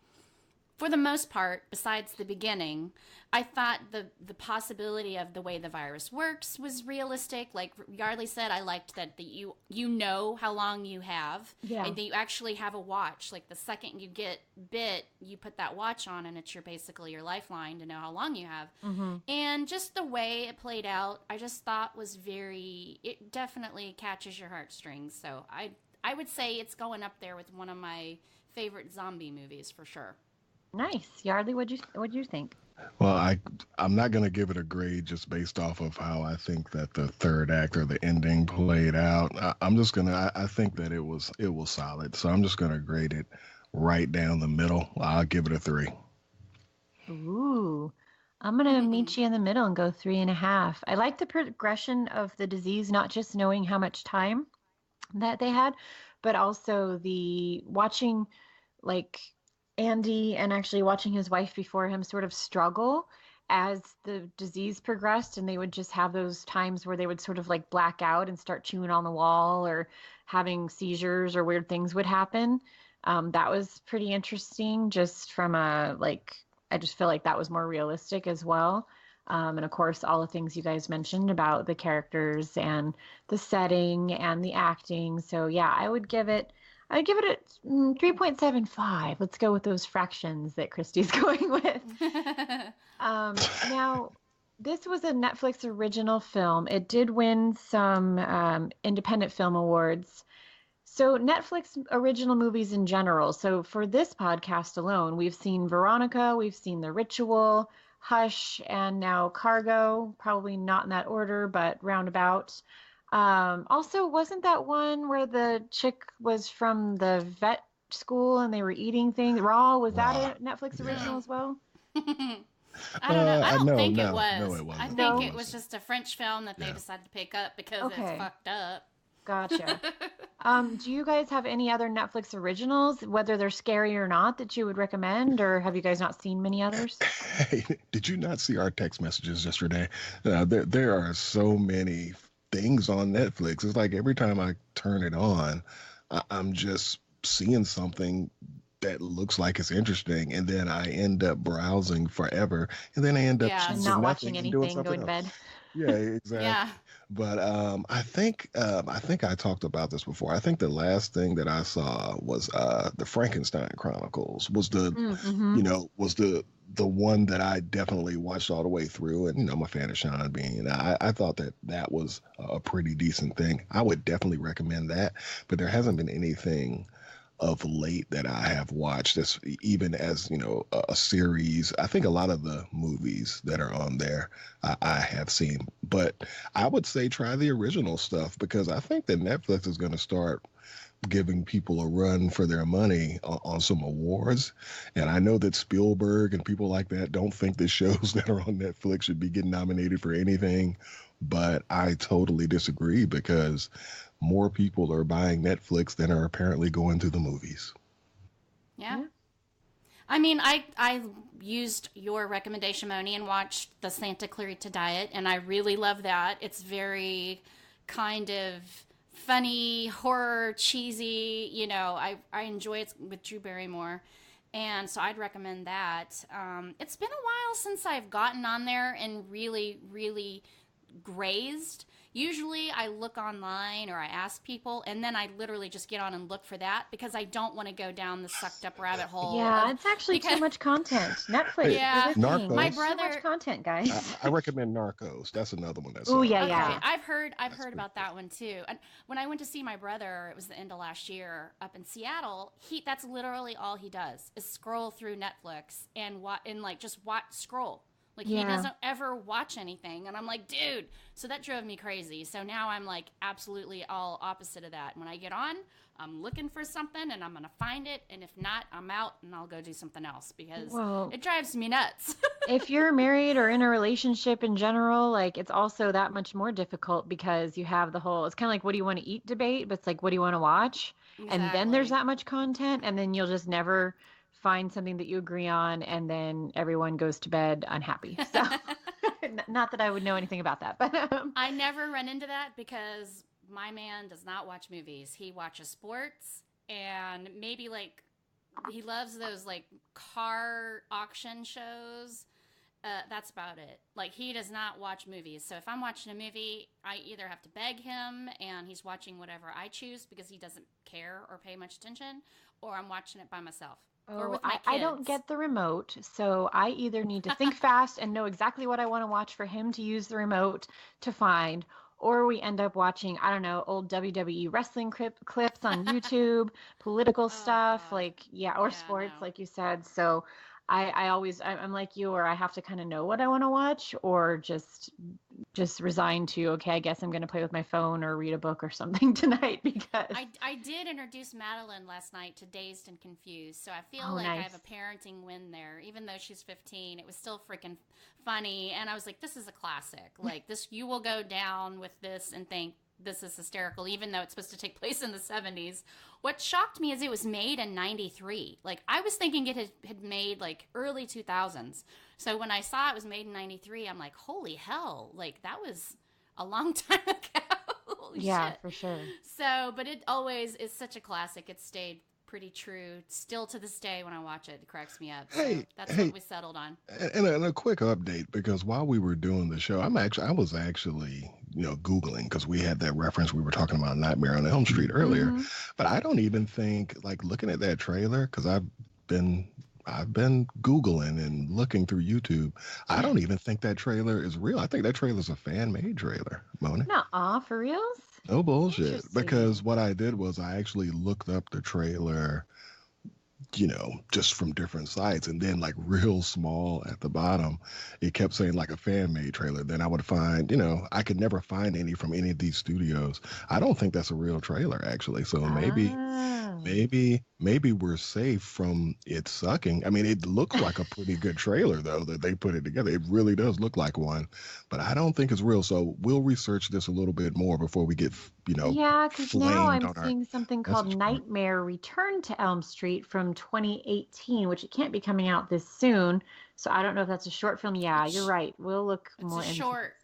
for the most part, besides the beginning, I thought the possibility of the way the virus works was realistic. Like Yardley said, I liked that you know how long you have, and that you actually have a watch. Like the second you get bit, you put that watch on, and it's basically your lifeline to know how long you have. Mm-hmm. And just the way it played out, I just thought was it definitely catches your heartstrings. So I would say it's going up there with one of my favorite zombie movies for sure. Nice. Yardley, what'd you think? Well, I'm not going to give it a grade just based off of how I think that the third act or the ending played out. I think that it was solid. So I'm just going to grade it right down the middle. I'll give it a 3. Ooh, I'm going to meet you in the middle and go 3.5. I like the progression of the disease, not just knowing how much time that they had, but also the watching like Andy and actually watching his wife before him sort of struggle as the disease progressed, and they would just have those times where they would sort of like black out and start chewing on the wall or having seizures or weird things would happen. That was pretty interesting just from I just feel like that was more realistic as well. And of course, all the things you guys mentioned about the characters and the setting and the acting. So yeah, I'd give it a 3.75. Let's go with those fractions that Kristi's going with. Now, this was a Netflix original film. It did win some independent film awards. So Netflix original movies in general. So for this podcast alone, we've seen Veronica, we've seen The Ritual, Hush, and now Cargo. Probably not in that order, but roundabout. Also, wasn't that one where the chick was from the vet school and they were eating things raw? Was that a Netflix original as well? I don't know. I don't think it was. No, it wasn't. I think it was just a French film that they decided to pick up because it's fucked up. Gotcha. Do you guys have any other Netflix originals, whether they're scary or not, that you would recommend, or have you guys not seen many others? Hey, did you not see our text messages yesterday? There are so many things on Netflix. It's like every time I turn it on, I'm just seeing something that looks like it's interesting, and then I end up browsing forever, and then I end up Yeah. And choosing not nothing watching and doing anything, going something to else. bed. Yeah, exactly. Yeah. But I think I talked about this before. I think the last thing that I saw was the Frankenstein Chronicles was the Mm-hmm. was the one that I definitely watched all the way through, and I'm a fan of Sean Bean. I thought that that was a pretty decent thing. I would definitely recommend that, but there hasn't been anything of late that I have watched that's even as a series. I think a lot of the movies that are on there I have seen, but I would say try the original stuff because I think that Netflix is going to start giving people a run for their money on some awards. And I know that Spielberg and people like that don't think the shows that are on Netflix should be getting nominated for anything, but I totally disagree because more people are buying Netflix than are apparently going to the movies. Yeah. I mean, I used your recommendation, Moni, and watched the Santa Clarita Diet, and I really love that. It's very kind of funny, horror, cheesy. I enjoy it with Drew Barrymore, and so I'd recommend that. It's been a while since I've gotten on there and really, really grazed. Usually I look online or I ask people, and then I literally just get on and look for that because I don't want to go down the sucked up rabbit hole. Yeah, it's actually too much content. Netflix, Yeah. you're listening. Narcos. My Too brother. much content, guys. I recommend Narcos. That's another one that's Oh, yeah, Okay, yeah. I've heard pretty about that one too. And when I went to see my brother, it was the end of last year up in Seattle. That's literally all he does is scroll through Netflix and just watch scroll. Like he Yeah. doesn't ever watch anything, and I'm like, dude. So that drove me crazy. So now I'm like absolutely all opposite of that. When I get on, I'm looking for something, and I'm gonna find it, and if not, I'm out and I'll go do something else because Well, it drives me nuts. if you're married or in a relationship in general, like it's also that much more difficult because you have the whole, it's kind of like, what do you want to eat debate, but it's like, what do you want to watch? And then there's Exactly. that much content, and then you'll just never find something that you agree on, and then everyone goes to bed unhappy. So, not that I would know anything about that, but I never run into that because my man does not watch movies. He watches sports and maybe like he loves those like car auction shows. That's about it. Like he does not watch movies. So if I'm watching a movie, I either have to beg him and he's watching whatever I choose because he doesn't care or pay much attention, or I'm watching it by myself. Or oh, with my I don't kids. get the remote, so I either need to think fast and know exactly what I want to watch for him to use the remote to find, or we end up watching, I don't know, old WWE wrestling clips on YouTube, political Oh stuff, God. like, yeah, or Yeah, sports, no. like you said. So I'm like you, or I have to kind of know what I want to watch, or just resign to, okay, I guess I'm going to play with my phone or read a book or something tonight because, I did introduce Madeline last night to Dazed and Confused, so I feel oh, like I nice. have a parenting win there. Even though she's 15, it was still freaking funny, and I was like, this is a classic. Like this, you will go down with this and think this is hysterical, even though it's supposed to take place in the 70s. What shocked me is it was made in 93. Like I was thinking it had made like early 2000s. So when I saw it was made in 93, I'm like, holy hell, like that was a long time ago. Holy Yeah, shit. for sure. So, but it always is such a classic. It stayed pretty true. Still to this day when I watch it, it cracks me up. So Hey, that's hey, what we settled on. and a quick update because while we were doing the show, I was actually Googling because we had that reference we were talking about Nightmare on Elm Street earlier, Hmm. but I don't even think like looking at that trailer because been I've been Googling and looking through YouTube. I don't even think that trailer is real. I think that trailer is a fan made trailer, Mona. Nuh-uh, for reals? No bullshit. Because Interesting. what I did was I actually looked up the trailer, just from different sites, and then like real small at the bottom, it kept saying like a fan made trailer. Then I would find, I could never find any from any of these studios. I don't think that's a real trailer actually. So maybe Ah. maybe maybe we're safe from it sucking. I mean, it looks like a pretty good trailer though that they put it together. It really does look like one, but I don't think it's real. So we'll research this a little bit more before we get, Yeah, because now flamed I'm on our seeing something called message board. Nightmare Return to Elm Street from 2018, which it can't be coming out this soon. So I don't know if that's a short film. Yeah, you're It's, right. We'll look it's a more into short.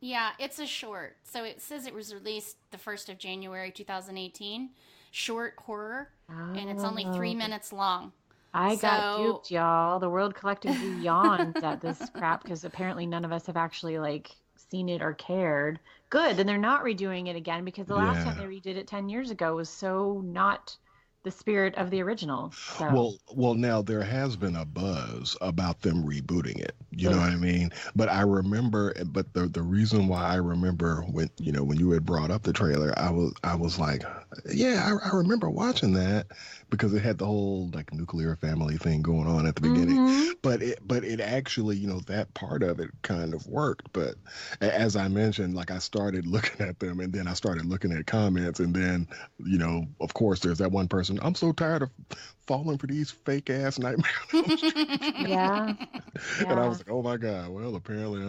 Yeah, it's a short. So it says it was released the 1st of January 2018. Short horror, and it's only 3 minutes long. I got So duped, y'all. The world collectively yawns at this crap because apparently none of us have actually seen it or cared. Good, then they're not redoing it again because the last time Yeah. they redid it 10 years ago was so not the spirit of the original. So, Well, now there has been a buzz about them rebooting it. You know ugh. what I mean? But I remember, but the reason why I remember when when you had brought up the trailer, I was like, yeah, I remember watching that because it had the whole like nuclear family thing going on at the beginning. Mm-hmm. But it actually, that part of it kind of worked. But as I mentioned, like I started looking at them, and then I started looking at comments, and then of course, there's that one person. I'm so tired of falling for these fake ass nightmares. Yeah, And I yeah. was like, oh my God. Well, apparently,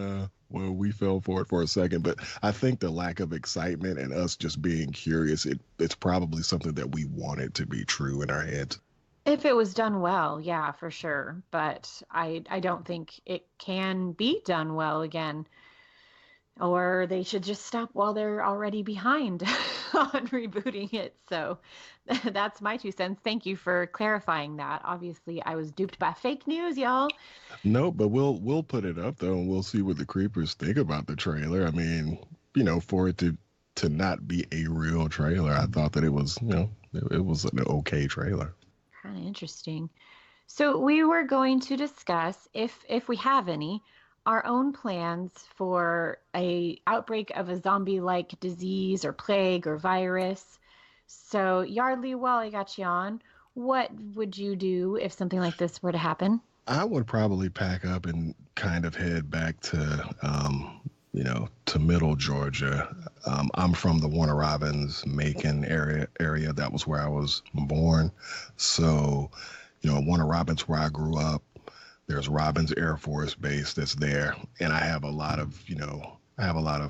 well, we fell for it for a second. But I think the lack of excitement and us just being curious, it's probably something that we wanted to be true in our heads. If it was done well, yeah, for sure. But I don't think it can be done well again. Or they should just stop while they're already behind on rebooting it. So that's my 2 cents. Thank you for clarifying that. Obviously, I was duped by fake news, y'all. No, but we'll put it up though, and we'll see what the creepers think about the trailer. I mean, for it to not be a real trailer, I thought that it was, it was an okay trailer. Kind of interesting. So we were going to discuss, if we have any, our own plans for a outbreak of a zombie-like disease or plague or virus. So Yardley, while I got you on, what would you do if something like this were to happen? I would probably pack up and kind of head back to, to Middle Georgia. I'm from the Warner Robins, Macon area. That was where I was born. So, Warner Robins, where I grew up. There's Robins Air Force Base that's there, and I have a lot of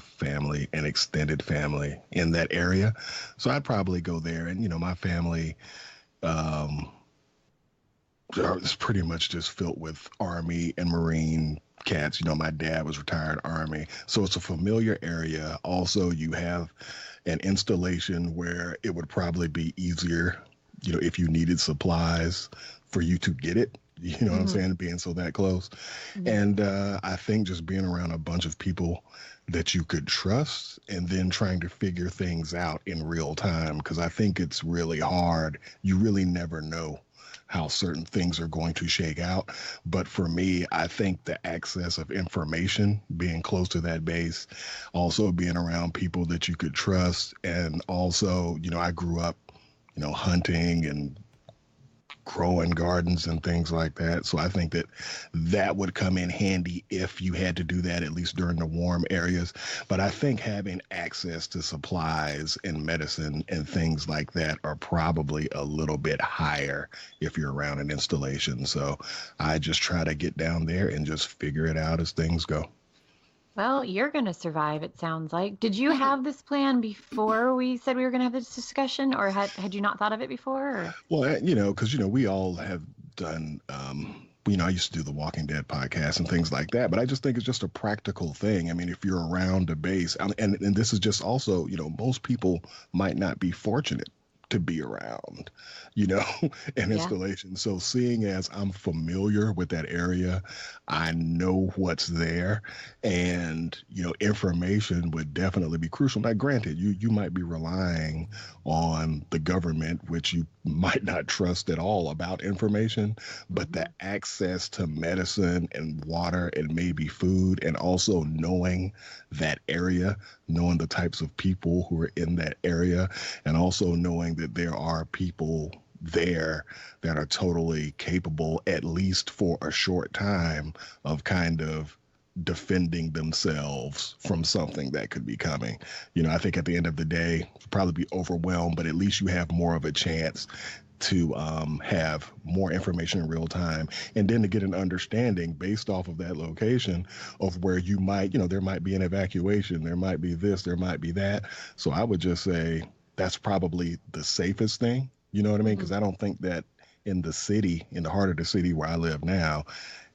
family and extended family in that area. So I'd probably go there, and my family. Um, it's pretty much just filled with Army and Marine cats. My dad was retired Army. So it's a familiar area. Also, you have an installation where it would probably be easier, if you needed supplies for you to get it. You know what I'm Mm-hmm. saying? Being so that close. Mm-hmm. And I think just being around a bunch of people that you could trust and then trying to figure things out in real time. Because I think it's really hard. You really never know how certain things are going to shake out. But for me, I think the access of information, being close to that base, also being around people that you could trust. And also, I grew up, hunting and growing gardens and things like that. So I think that would come in handy if you had to do that, at least during the warm areas. But I think having access to supplies and medicine and things like that are probably a little bit higher if you're around an installation. So I just try to get down there and just figure it out as things go. Well, you're going to survive, it sounds like. Did you have this plan before we said we were going to have this discussion, or had you not thought of it before? Or? Well, because, we all have done, I used to do the Walking Dead podcast and things like that, but I just think it's just a practical thing. I mean, if you're around a base, and this is just also, most people might not be fortunate to be around, an Yeah. installation. So seeing as I'm familiar with that area, I know what's there, and information would definitely be crucial. Now, granted, you might be relying on the government, which you might not trust at all about information, but Mm-hmm. the access to medicine and water and maybe food, and also knowing that area, knowing the types of people who are in that area, and also knowing that there are people there that are totally capable, at least for a short time, of kind of defending themselves from something that could be coming. I think at the end of the day, you'll probably be overwhelmed, but at least you have more of a chance to have more information in real time, and then to get an understanding based off of that location of where you might, there might be an evacuation, there might be this, there might be that. So I would just say that's probably the safest thing. You know what I mean? Because I don't think that in the city, in the heart of the city where I live now,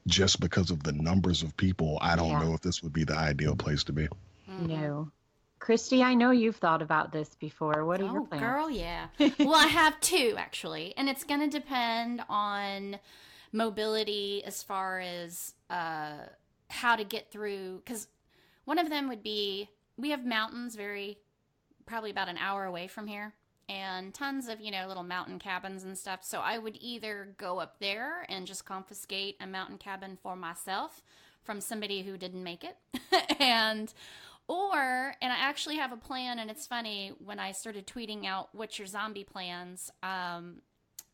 just because of the numbers of people, I don't know if this would be the ideal place to be. No. Kristi, I know you've thought about this before. What are your plans? Girl, yeah. Well, I have two, actually. And it's going to depend on mobility as far as how to get through. Because one of them would be, we have mountains probably about an hour away from here. And tons of, little mountain cabins and stuff. So I would either go up there and just confiscate a mountain cabin for myself from somebody who didn't make it. and I actually have a plan, and it's funny, when I started tweeting out what's your zombie plans,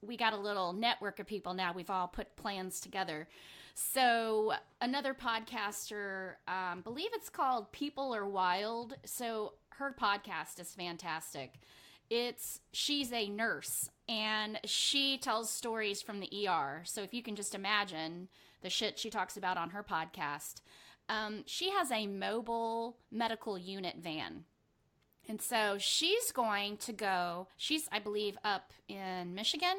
we got a little network of people now. We've all put plans together. So another podcaster, believe it's called People Are Wild. So her podcast is fantastic. She's a nurse, and she tells stories from the ER. So if you can just imagine the shit she talks about on her podcast. She has a mobile medical unit van. And so she's going to go, I believe, up in Michigan,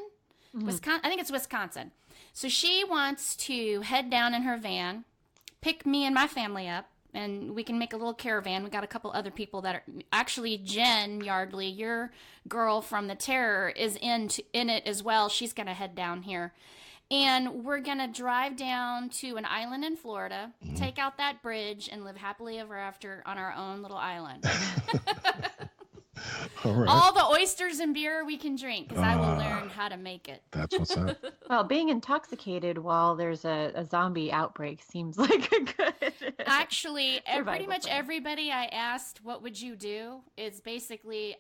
Wisconsin. I think it's Wisconsin. So she wants to head down in her van, pick me and my family up, and we can make a little caravan. We got a couple other people that are actually Jen Yardley, your girl from The Terror, is in it as well. She's going to head down here. And we're going to drive down to an island in Florida, take out that bridge, and live happily ever after on our own little island. All right. All the oysters and beer we can drink, because I will learn how to make it. That's what's up. Well, being intoxicated while there's a zombie outbreak seems like a good... Actually, pretty much everybody I asked, what would you do, is basically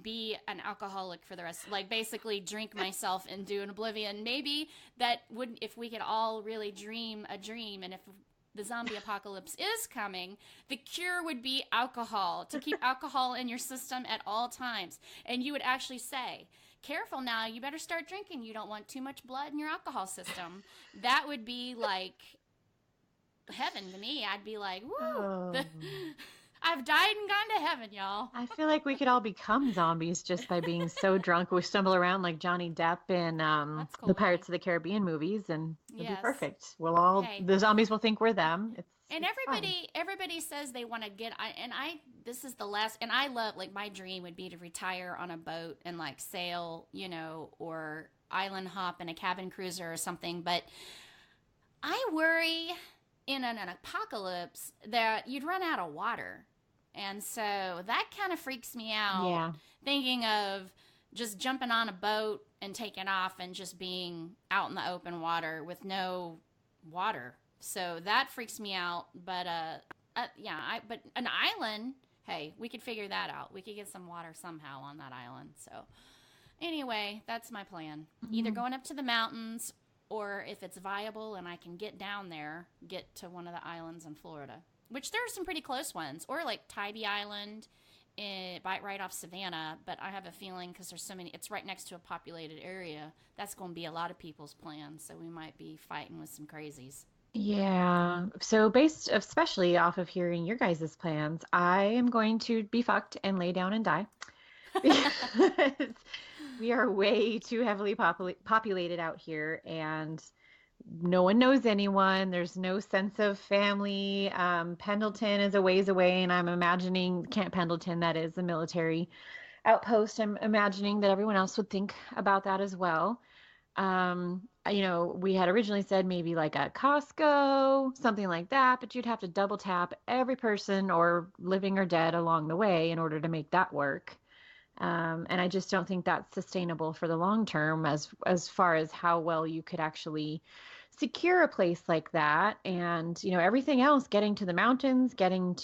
be an alcoholic for the rest, basically drink myself into an oblivion. Maybe that wouldn't, if we could all really dream a dream, and if the zombie apocalypse is coming, the cure would be alcohol, to keep alcohol in your system at all times. And you would actually say, careful now, you better start drinking. You don't want too much blood in your alcohol system. That would be like heaven to me. I'd be like, woo. Oh. I've died and gone to heaven, y'all. I feel like we could all become zombies just by being so drunk. We stumble around like Johnny Depp in cool, the Pirates of the Caribbean movies, and it'll be perfect. We'll all the zombies will think we're them. Everybody says they want to get. This is the last. And I love, my dream would be to retire on a boat and sail, or island hop in a cabin cruiser or something. But I worry in an apocalypse that you'd run out of water. And so that kind of freaks me out. Yeah. Thinking of just jumping on a boat and taking off and just being out in the open water with no water. So that freaks me out. But but an island, hey, we could figure that out. We could get some water somehow on that island. So anyway, that's my plan. Either going up to the mountains, or if it's viable and I can get down there, get to one of the islands in Florida. Which there are some pretty close ones, or Tybee Island, right off Savannah. But I have a feeling, because there's so many, it's right next to a populated area, that's going to be a lot of people's plans. So we might be fighting with some crazies. Yeah. So based especially off of hearing your guys' plans, I am going to be fucked and lay down and die. Because we are way too heavily populated out here, and no one knows anyone. There's no sense of family. Pendleton is a ways away, and I'm imagining Camp Pendleton, that is the military outpost. I'm imagining that everyone else would think about that as well. We had originally said maybe a Costco, something like that, but you'd have to double tap every person, or living or dead, along the way in order to make that work. And I just don't think that's sustainable for the long term, as far as how well you could actually secure a place like that. And, everything else, getting to the mountains, getting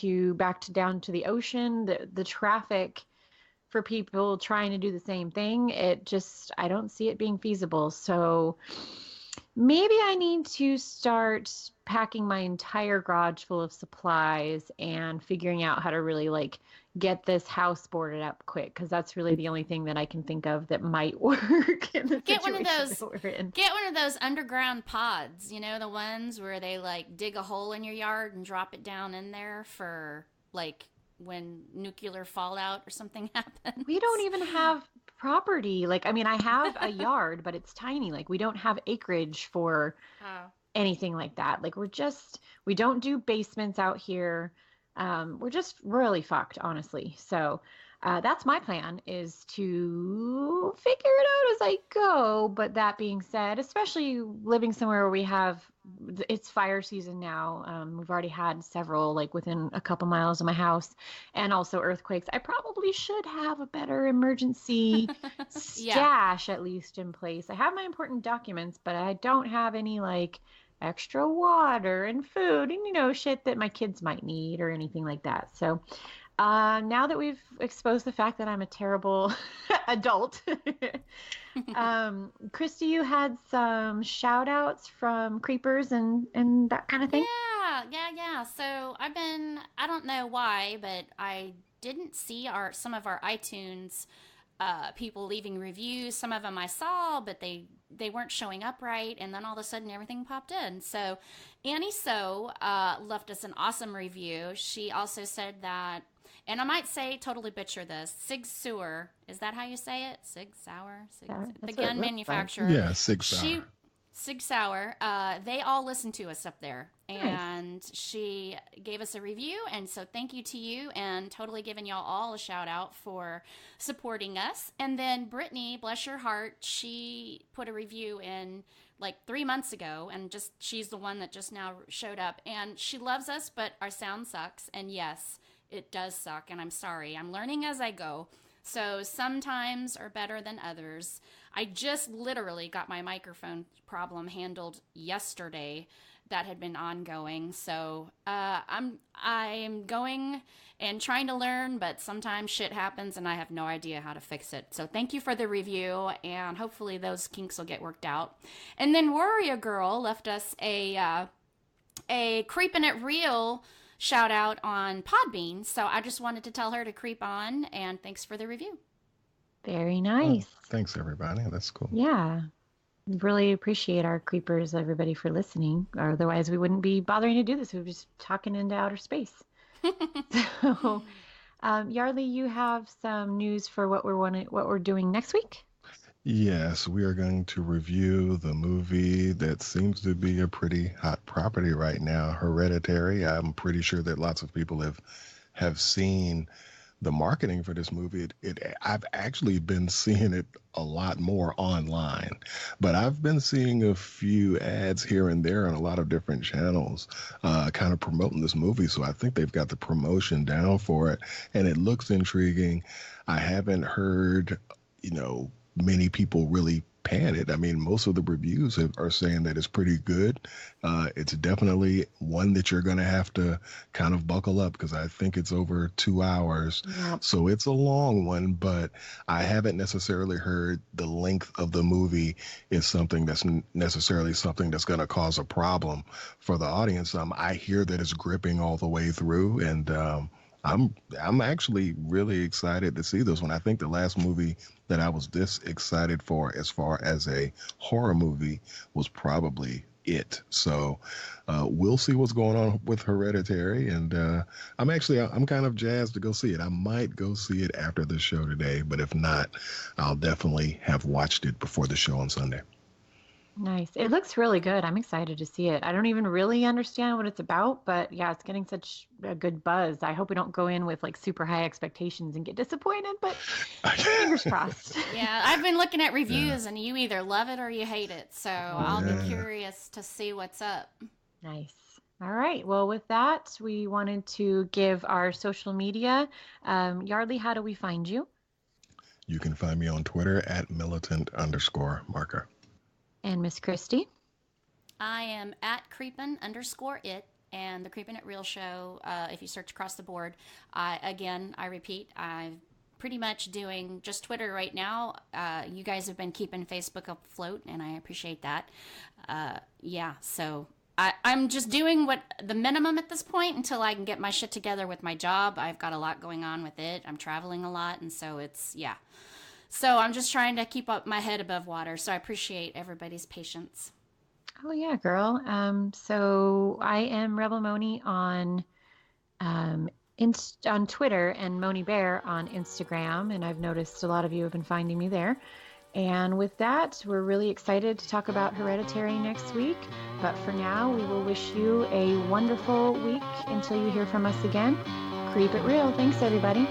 down to the ocean, the traffic for people trying to do the same thing, I don't see it being feasible. So maybe I need to start packing my entire garage full of supplies and figuring out how to really like get this house boarded up quick, because that's really the only thing that I can think of that might work in the situation that we're in. Get one of those underground pods, you know, the ones where they like dig a hole in your yard and drop it down in there for like when nuclear fallout or something happens. We don't even have property. Like, I mean, I have a yard, but it's tiny. Like, we don't have acreage for anything like that. Like, we don't do basements out here. We're just really fucked, honestly. So that's my plan, is to figure it out as I go. But that being said, especially living somewhere where it's fire season now. We've already had several, like within a couple miles of my house, and also earthquakes. I probably should have a better emergency stash at least in place. I have my important documents, but I don't have any like extra water and food and, you know, shit that my kids might need or anything like that. So now that we've exposed the fact that I'm a terrible adult, Kristi, you had some shout outs from creepers and that kind of thing? Yeah. So I don't know why, but I didn't see some of our iTunes people leaving reviews. Some of them I saw, but they weren't showing up right, and then all of a sudden everything popped in. So Annie left us an awesome review. She also said that, and I might totally butcher this, Sig Sauer, is that how you say it? Sig Sauer? The gun manufacturer. Like. Yeah, Sig Sauer. Sig Sauer, they all listen to us up there, and she gave us a review, and so thank you to you, and totally giving y'all all a shout out for supporting us. And then Brittany, bless your heart, she put a review in like 3 months ago, and she's the one that just now showed up, and she loves us, but our sound sucks, and yes, it does suck, and I'm sorry. I'm learning as I go. So sometimes are better than others. I just literally got my microphone problem handled yesterday. That had been ongoing. So I'm going and trying to learn, but sometimes shit happens and I have no idea how to fix it. So thank you for the review, and hopefully those kinks will get worked out. And then Warrior Girl left us a Creepin' It Real shout out on Podbean. So I just wanted to tell her to creep on, and thanks for the review. Very nice. Oh, thanks, everybody. That's cool. Yeah. Really appreciate our creepers, everybody, for listening. Otherwise, we wouldn't be bothering to do this. We'd be just talking into outer space. So, Yardley, you have some news for what we're doing next week? Yes, we are going to review the movie that seems to be a pretty hot property right now, Hereditary. I'm pretty sure that lots of people have seen the marketing for this movie. I've actually been seeing it a lot more online, but I've been seeing a few ads here and there on a lot of different channels kind of promoting this movie. So I think they've got the promotion down for it, and it looks intriguing. I haven't heard, many people really pan it. I mean, most of the reviews are saying that it's pretty good. It's definitely one that you're going to have to kind of buckle up, because I think it's over 2 hours. Yep. So it's a long one, but I haven't necessarily heard the length of the movie is something that's necessarily something that's going to cause a problem for the audience. I hear that it's gripping all the way through, and I'm actually really excited to see this one. I think the last movie that I was this excited for as far as a horror movie was probably It. So we'll see what's going on with Hereditary, and I'm kind of jazzed to go see it. I might go see it after the show today, but if not, I'll definitely have watched it before the show on Sunday. Nice. It looks really good. I'm excited to see it. I don't even really understand what it's about, but yeah, it's getting such a good buzz. I hope we don't go in with like super high expectations and get disappointed, but fingers crossed. Yeah, I've been looking at reviews and you either love it or you hate it. So I'll be curious to see what's up. Nice. All right. Well, with that, we wanted to give our social media. Yardley, how do we find you? You can find me on Twitter at militant_marker. And Miss Kristi? I am at creepin_it, and the Creepin' It Real show, if you search across the board. I repeat, I'm pretty much doing just Twitter right now. You guys have been keeping Facebook afloat, and I appreciate that. So I'm just doing what the minimum at this point until I can get my shit together with my job. I've got a lot going on with it. I'm traveling a lot, and so so I'm just trying to keep up my head above water. So I appreciate everybody's patience. Oh yeah, girl. So I am Rebel Moni on on Twitter and Moni Bear on Instagram, and I've noticed a lot of you have been finding me there. And with that, we're really excited to talk about Hereditary next week. But for now, we will wish you a wonderful week until you hear from us again. Creep it real. Thanks, everybody.